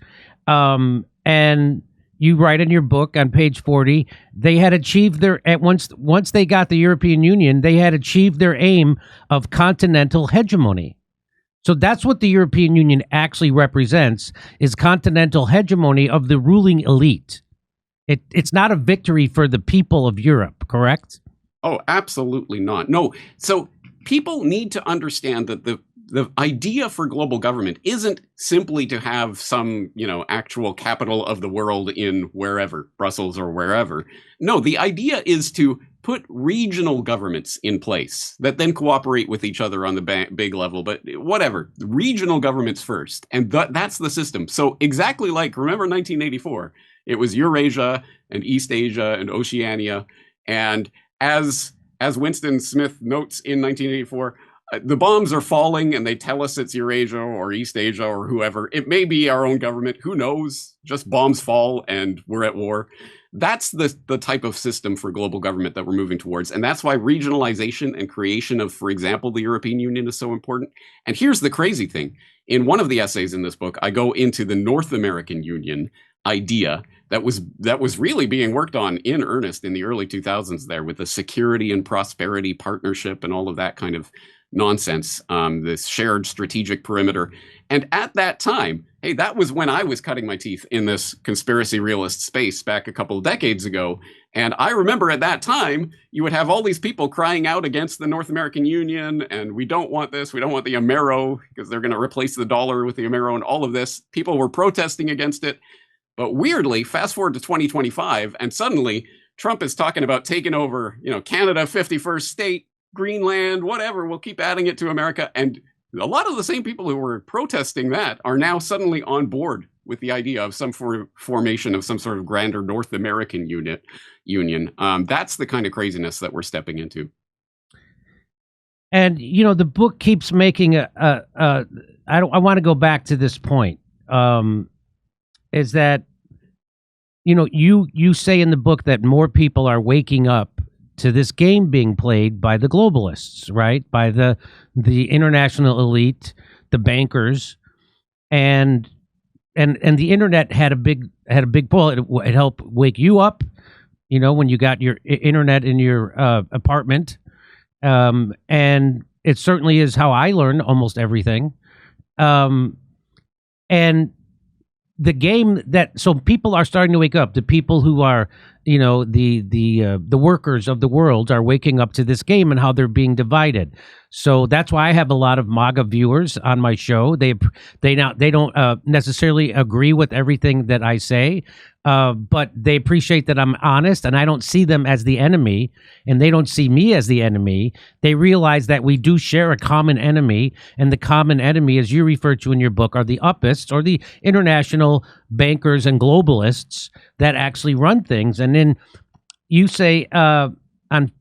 And you write in your book on page 40, they had achieved once they got the European Union, they had achieved their aim of continental hegemony. So that's what the European Union actually represents, is continental hegemony of the ruling elite. It's not a victory for the people of Europe, correct? Oh, absolutely not. No. So people need to understand that the idea for global government isn't simply to have some, actual capital of the world in wherever, Brussels or wherever. No, the idea is to put regional governments in place that then cooperate with each other on the big level, but whatever, regional governments first. And that's the system. So exactly like, remember 1984, it was Eurasia and East Asia and Oceania. And as Winston Smith notes in 1984, the bombs are falling and they tell us it's Eurasia or East Asia or whoever. It may be our own government. Who knows? Just bombs fall and we're at war. That's the type of system for global government that we're moving towards. And that's why regionalization and creation of, for example, the European Union is so important. And here's the crazy thing. In one of the essays in this book, I go into the North American Union idea that was really being worked on in earnest in the early 2000s there, with the Security and Prosperity Partnership and all of that kind of nonsense, this shared strategic perimeter. And at that time, hey, that was when I was cutting my teeth in this conspiracy realist space back a couple of decades ago. And I remember at that time, you would have all these people crying out against the North American Union, and we don't want this, we don't want the Amero, because they're going to replace the dollar with the Amero and all of this. People were protesting against it. But weirdly, fast forward to 2025, and suddenly Trump is talking about taking over, Canada, 51st state, Greenland, whatever, we'll keep adding it to America. And a lot of the same people who were protesting that are now suddenly on board with the idea of some formation of some sort of grander North American union. That's the kind of craziness that we're stepping into. And, the book keeps making I want to go back to this point, is that, you say in the book that more people are waking up to this game being played by the globalists, right? By the international elite, the bankers, and the internet had a big pull. It helped wake you up, when you got your internet in your apartment, and it certainly is how I learned almost everything, and the game so people are starting to wake up. The people who are, the workers of the world are waking up to this game and how they're being divided. So that's why I have a lot of MAGA viewers on my show. They don't necessarily agree with everything that I say, but they appreciate that I'm honest and I don't see them as the enemy, and they don't see me as the enemy. They realize that we do share a common enemy, and the common enemy, as you refer to in your book, are the uppists or the international bankers and globalists that actually run things. And then you say on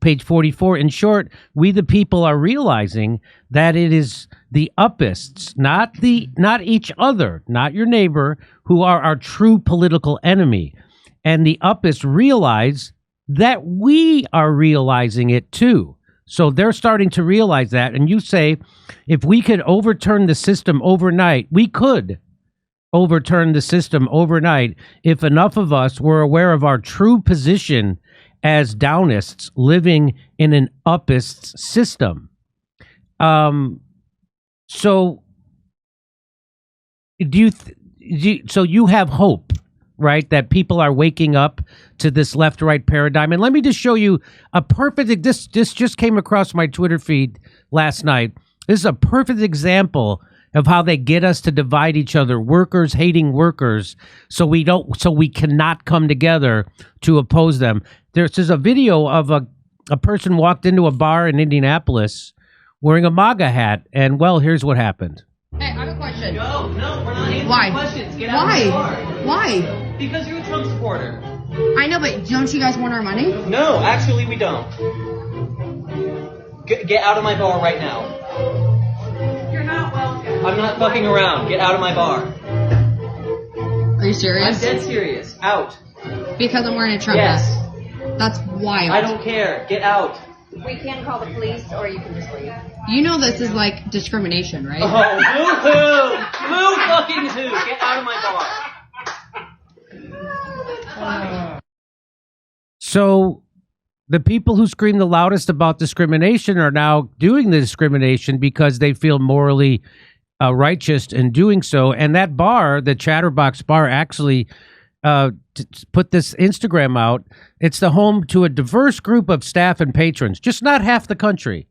page 44, in short, we the people are realizing that it is the uppists, not each other, not your neighbor, who are our true political enemy. And the uppists realize that we are realizing it too. So they're starting to realize that. And you say, if we could overturn the system overnight, we could overturn the system overnight if enough of us were aware of our true position as downists living in an uppist system. So so you have hope, right? That people are waking up to this left-right paradigm. And let me just show you a perfect, this just came across my Twitter feed last night. This is a perfect example of how they get us to divide each other, workers hating workers, so we cannot come together to oppose them. There's a video of a person walked into a bar in Indianapolis wearing a MAGA hat, and well, here's what happened. Hey, I have a question. No, we're not answering Why? questions. Get out of the bar. Why? Because you're a Trump supporter. I know, but don't you guys want our money? No, actually we don't. Get out of my bar right now. You're not welcome. I'm not fucking around. Get out of my bar. Are you serious? I'm dead serious. Out. Because I'm wearing a Trump Yes. hat. That's wild. I don't care. Get out. We can call the police, or you can just leave. You know this is like discrimination, right? Oh, boo-hoo! Boo fucking hoo! Get out of my bar. So the people who scream the loudest about discrimination are now doing the discrimination because they feel morally righteous in doing so. And that bar, the Chatterbox Bar, actually put this Instagram out. It's the home to a diverse group of staff and patrons, just not half the country.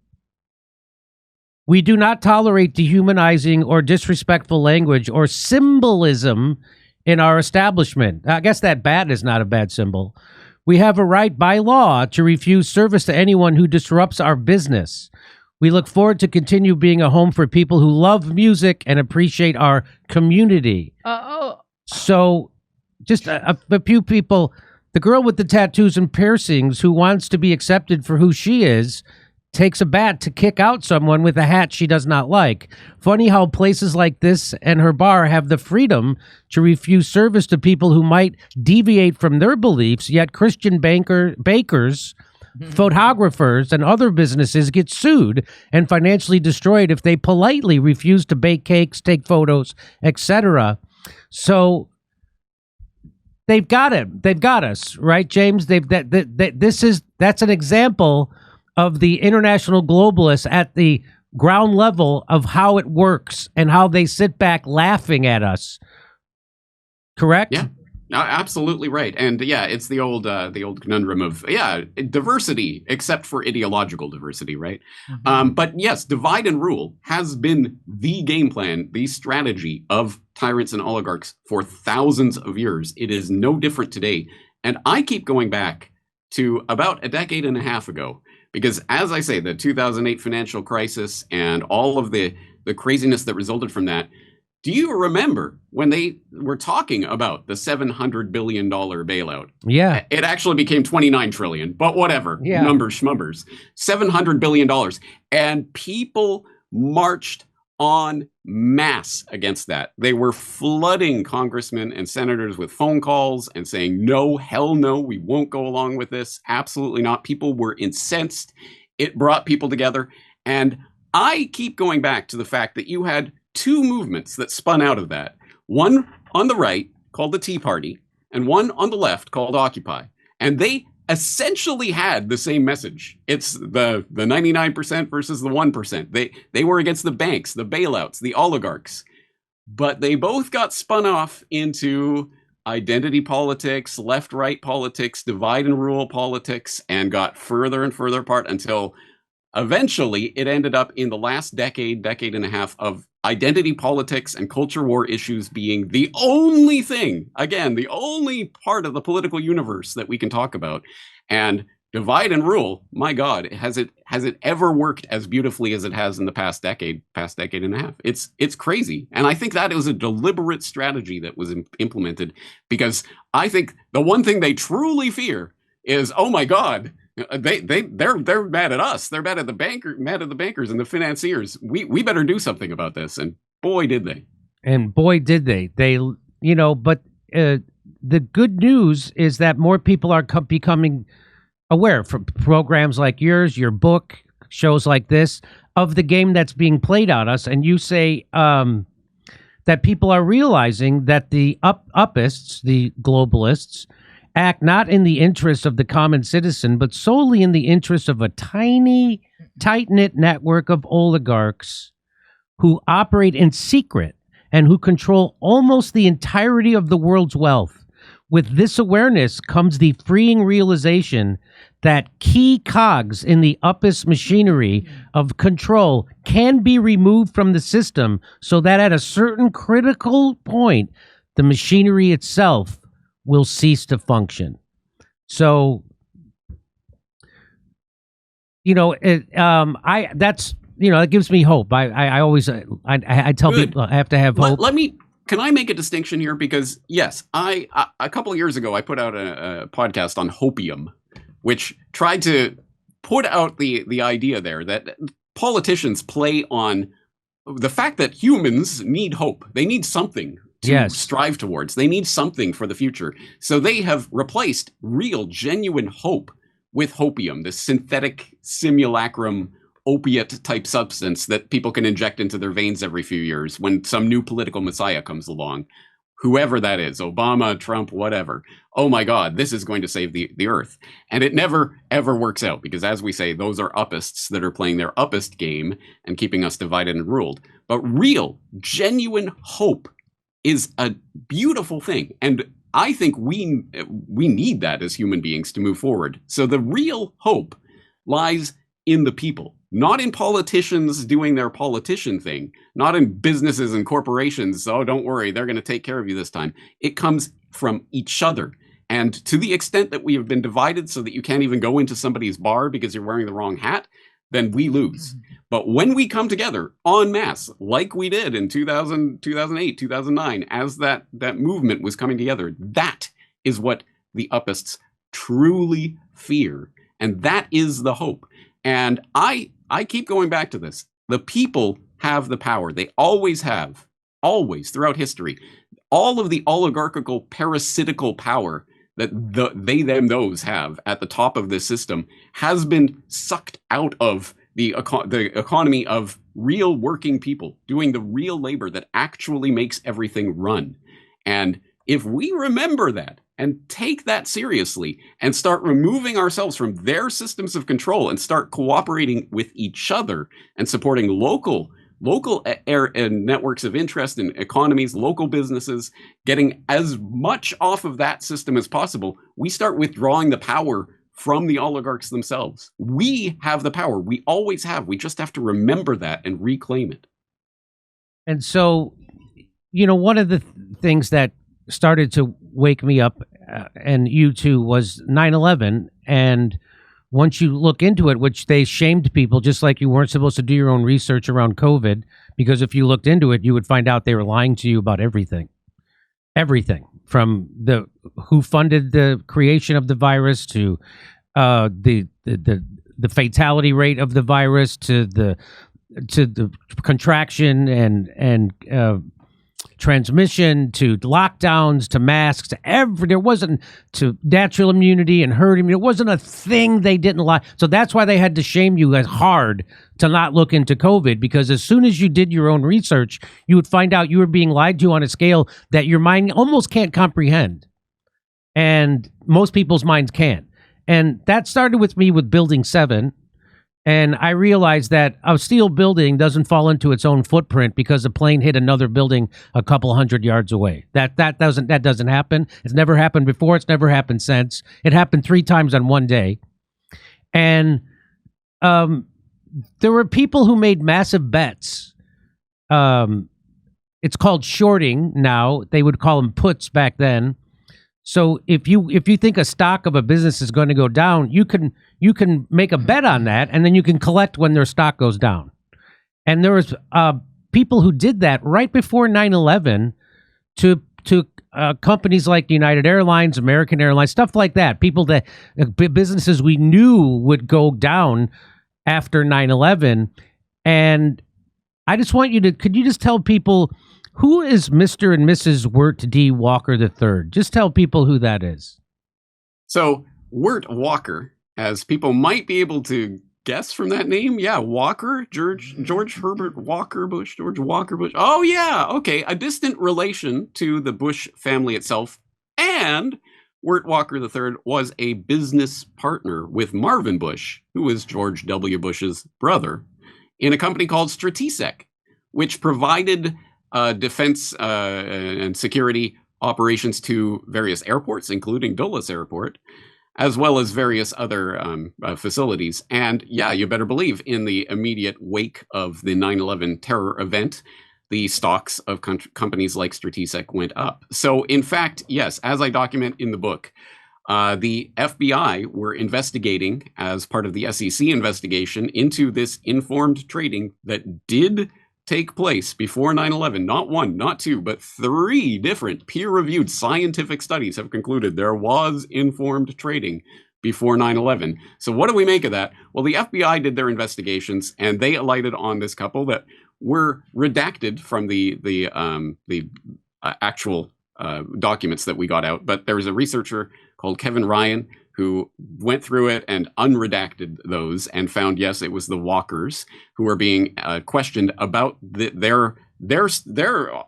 We do not tolerate dehumanizing or disrespectful language or symbolism in our establishment. I guess that bat is not a bad symbol. We have a right by law to refuse service to anyone who disrupts our business. We look forward to continue being a home for people who love music and appreciate our community. So just a few people, the girl with the tattoos and piercings who wants to be accepted for who she is, takes a bat to kick out someone with a hat she does not like. Funny how places like this and her bar have the freedom to refuse service to people who might deviate from their beliefs, yet Christian bakers, photographers, and other businesses get sued and financially destroyed if they politely refuse to bake cakes, take photos, etc. So they've got it. They've got us, right, James? That's an example of the international globalists at the ground level of how it works and how they sit back laughing at us. Correct? Yeah. Absolutely right. And yeah, it's the old conundrum of diversity, except for ideological diversity, right? But yes, divide and rule has been the game plan, the strategy of tyrants and oligarchs for thousands of years. It is no different today. And I keep going back to about a decade and a half ago, because as I say, the 2008 financial crisis and all of the craziness that resulted from that. Do you remember when they were talking about the $700 billion bailout? Yeah. It actually became $29 trillion, but whatever. Yeah. Numbers schmumbers. $700 billion. And people marched en masse against that. They were flooding congressmen and senators with phone calls and saying, no, hell no, we won't go along with this. Absolutely not. People were incensed. It brought people together. And I keep going back to the fact that you had two movements that spun out of that. One on the right called the Tea Party and one on the left called Occupy. And they essentially had the same message. It's the 99% versus the 1%. They were against the banks, the bailouts, the oligarchs. But they both got spun off into identity politics, left-right politics, divide and rule politics, and got further and further apart until eventually it ended up in the last decade and a half of identity politics and culture war issues being the only thing, again, the only part of the political universe that we can talk about. And divide and rule, my God, has it ever worked as beautifully as it has in the past decade and a half? It's crazy. And I think that it was a deliberate strategy that was implemented, because I think the one thing they truly fear is, oh my God, they're mad at us. They're mad at the bankers and the financiers. We better do something about this. And boy, did they. And boy, did they. But the good news is that more people are becoming aware from programs like yours, your book, shows like this, of the game that's being played on us. And you say that people are realizing that the upists, the globalists, act not in the interest of the common citizen, but solely in the interest of a tiny, tight-knit network of oligarchs who operate in secret and who control almost the entirety of the world's wealth. With this awareness comes the freeing realization that key cogs in the upist machinery of control can be removed from the system, so that at a certain critical point, the machinery itself will cease to function. So, that gives me hope. I always tell Good. people I have to have hope. Can I make a distinction here? Because yes, a couple of years ago, I put out a podcast on hopium, which tried to put out the idea there that politicians play on the fact that humans need hope. They need something to strive towards. They need something for the future. So they have replaced real, genuine hope with hopium, this synthetic simulacrum opiate type substance that people can inject into their veins every few years when some new political messiah comes along. Whoever that is, Obama, Trump, whatever. Oh my God, this is going to save the earth. And it never, ever works out, because as we say, those are upists that are playing their upist game and keeping us divided and ruled. But real, genuine hope is a beautiful thing. And I think we need that as human beings to move forward. So the real hope lies in the people, not in politicians doing their politician thing, not in businesses and corporations. Oh, don't worry, they're going to take care of you this time. It comes from each other. And to the extent that we have been divided so that you can't even go into somebody's bar because you're wearing the wrong hat, then we lose. But when we come together en masse, like we did in 2000, 2008, 2009, as that movement was coming together, that is what the upists truly fear. And that is the hope. And I keep going back to this. The people have the power. They always have, always throughout history. All of the oligarchical, parasitical power that they, them, those have at the top of this system has been sucked out of the economy of real working people doing the real labor that actually makes everything run. And if we remember that and take that seriously and start removing ourselves from their systems of control and start cooperating with each other and supporting local networks of interest in economies, local businesses, getting as much off of that system as possible, we start withdrawing the power from the oligarchs themselves. We have the power. We always have. We just have to remember that and reclaim it. And so, one of the things that started to wake me up, and you too, was 9/11. And once you look into it, which they shamed people, just like you weren't supposed to do your own research around COVID, because if you looked into it, you would find out they were lying to you about everything. Everything from who funded the creation of the virus to the fatality rate of the virus to the contraction and transmission to lockdowns to masks to there wasn't to natural immunity and herd immunity. It wasn't a thing they didn't lie. So that's why they had to shame you as hard to not look into COVID, because as soon as you did your own research, you would find out you were being lied to on a scale that your mind almost can't comprehend. And most people's minds can't. And that started with me with Building 7. And I realized that a steel building doesn't fall into its own footprint because a plane hit another building a couple hundred yards away. That doesn't happen. It's never happened before. It's never happened since. It happened 3 times on one day. And there were people who made massive bets. It's called shorting now. They would call them puts back then. So if you think a stock of a business is going to go down, you can make a bet on that, and then you can collect when their stock goes down. And there was people who did that right before 9/11 to companies like United Airlines, American Airlines, stuff like that. People that businesses we knew would go down after 9/11. And I just want you to, could you just tell people, who is Mr. and Mrs. Wirt D. Walker III? Just tell people who that is. So Wirt Walker, as people might be able to guess from that name, Walker, George Herbert Walker Bush, George Walker Bush. Oh yeah, okay, a distant relation to the Bush family itself. And Wirt Walker III was a business partner with Marvin Bush, who was George W. Bush's brother, in a company called Stratesec, which provided defense and security operations to various airports, including Dulles Airport, as well as various other facilities. And you better believe, in the immediate wake of the 9/11 terror event, the stocks of companies like Stratesec went up. So in fact, yes, as I document in the book, the FBI were investigating, as part of the SEC investigation, into this informed trading that did take place before 9/11. Not 1, not 2, but 3 different peer-reviewed scientific studies have concluded there was informed trading before 9/11. So what do we make of that? Well, the FBI did their investigations, and they alighted on this couple that were redacted from the actual documents that we got out. But there was a researcher called Kevin Ryan who went through it and unredacted those and found, yes, it was the Walkers who were being questioned about their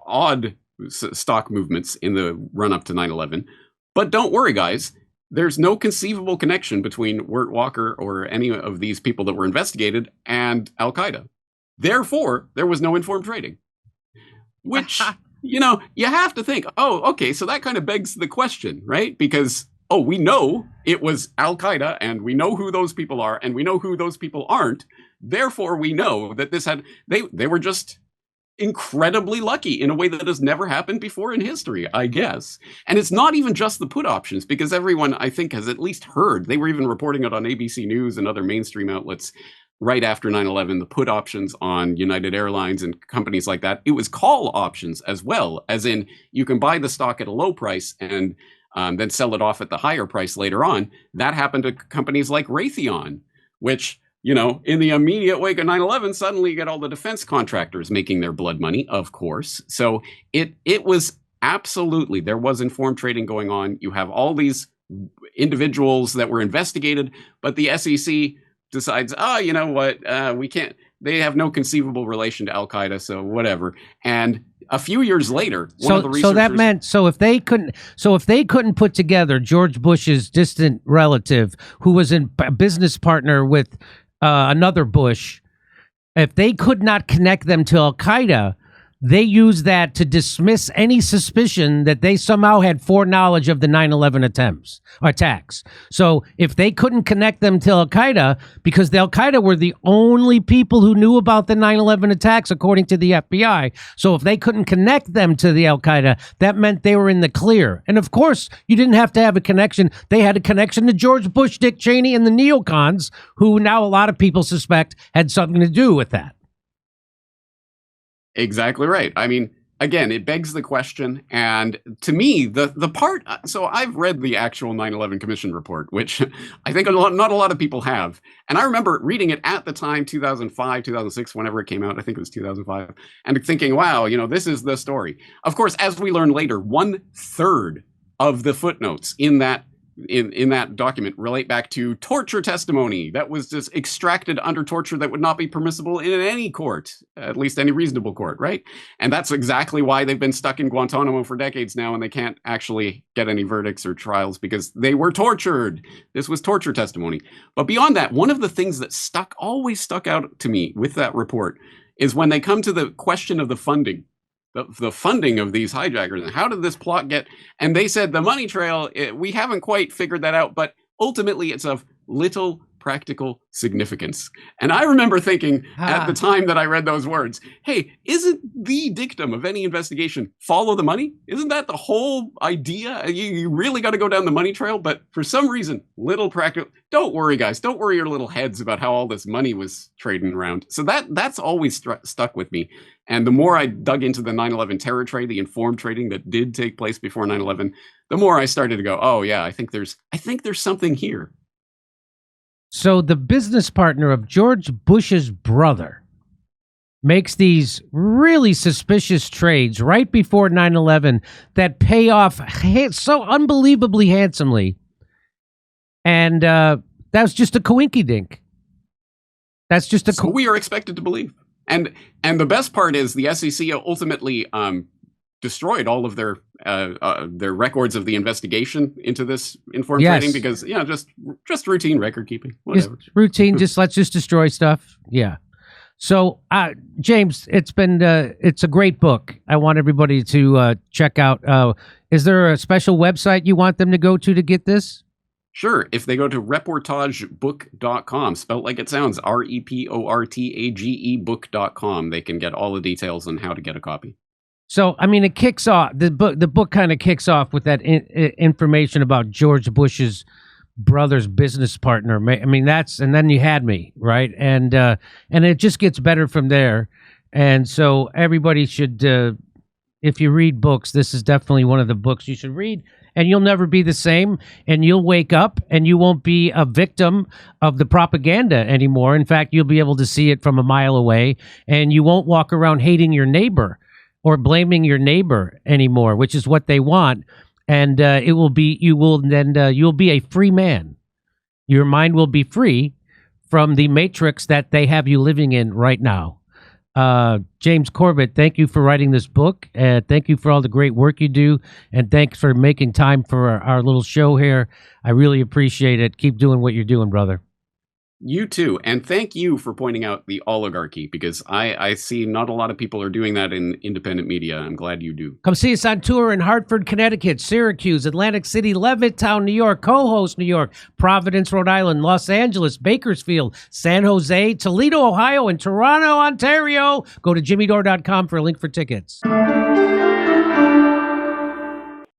odd stock movements in the run-up to 9/11. But don't worry, guys. There's no conceivable connection between Wirt Walker or any of these people that were investigated and Al-Qaeda. Therefore, there was no informed trading. Which, you have to think, okay, so that kind of begs the question, right? Because we know it was Al-Qaeda, and we know who those people are, and we know who those people aren't. Therefore, we know that they were just incredibly lucky in a way that has never happened before in history, I guess. And it's not even just the put options, because everyone, I think, has at least heard. They were even reporting it on ABC News and other mainstream outlets right after 9/11, the put options on United Airlines and companies like that. It was call options as well, as in you can buy the stock at a low price and then sell it off at the higher price later on. That happened to companies like Raytheon, which you know, in the immediate wake of 9/11, suddenly you get all the defense contractors making their blood money, of course. So it was absolutely, there was informed trading going on. You have all these individuals that were investigated, but the SEC decides, oh, you know what, we can't, they have no conceivable relation to Al-Qaeda, so whatever. And a few years later, one of the researchers... So that meant, so if they couldn't put together George Bush's distant relative who was a business partner with another Bush, if they could not connect them to Al-Qaeda, they used that to dismiss any suspicion that they somehow had foreknowledge of the 9/11 attacks. So if they couldn't connect them to Al-Qaeda, because the Al-Qaeda were the only people who knew about the 9/11 attacks, according to the FBI. So if they couldn't connect them to the Al-Qaeda, that meant they were in the clear. And of course, you didn't have to have a connection. They had a connection to George Bush, Dick Cheney, and the neocons, who now a lot of people suspect had something to do with that. Exactly right. I mean, again, it begs the question. And to me, the part, so I've read the actual 9/11 Commission report, which I think not a lot of people have. And I remember reading it at the time, 2005, 2006, whenever it came out. I think it was 2005. And thinking, wow, you know, this is the story. Of course, as we learn later, 1/3 of the footnotes in that document relate back to torture testimony that was just extracted under torture that would not be permissible in any court, at least any reasonable court, right? And that's exactly why they've been stuck in Guantanamo for decades now, and they can't actually get any verdicts or trials because they were tortured. This was torture testimony. But beyond that, one of the things that always stuck out to me with that report is when they come to the question of the funding. The funding of these hijackers, and how did this plot get? And they said the money trail, we haven't quite figured that out, but ultimately it's of little practical significance. And I remember thinking at the time that I read those words, hey, isn't the dictum of any investigation follow the money? Isn't that the whole idea? You really got to go down the money trail, but for some reason, little practical. Don't worry, guys. Don't worry your little heads about how all this money was trading around. So that's always stuck with me. And the more I dug into the 9/11 terror trade, the informed trading that did take place before 9/11, the more I started to go, oh yeah, I think there's something here. So the business partner of George Bush's brother makes these really suspicious trades right before 9/11 that pay off so unbelievably handsomely. And that was just a coinkydink. That's just a... So we are expected to believe. And the best part is the SEC ultimately destroyed all of their records of the investigation into this informed trading because, you know, just routine record keeping, whatever. Just routine, let's just destroy stuff. Yeah. So, James, it's a great book. I want everybody to check out. Is there a special website you want them to go to get this? Sure. If they go to reportagebook.com, spelled like it sounds, REPORTAGE book.com, they can get all the details on how to get a copy. So, I mean, it kicks off, the book kind of kicks off with that information about George Bush's brother's business partner. I mean, and then you had me, right? And it just gets better from there. And so everybody should, if you read books, this is definitely one of the books you should read. And you'll never be the same, and you'll wake up and you won't be a victim of the propaganda anymore. In fact, you'll be able to see it from a mile away, and you won't walk around hating your neighbor or blaming your neighbor anymore, which is what they want. And you'll be a free man. Your mind will be free from the matrix that they have you living in right now. James Corbett, thank you for writing this book. Thank you for all the great work you do. And thanks for making time for our little show here. I really appreciate it. Keep doing what you're doing, brother. You too. And thank you for pointing out the oligarchy, because I see not a lot of people are doing that in independent media. I'm glad you do. Come see us on tour in Hartford, Connecticut, Syracuse, Atlantic City, Levittown, New York, Cohost, New York, Providence, Rhode Island, Los Angeles, Bakersfield, San Jose, Toledo, Ohio, and Toronto, Ontario. Go to jimmydore.com for a link for tickets.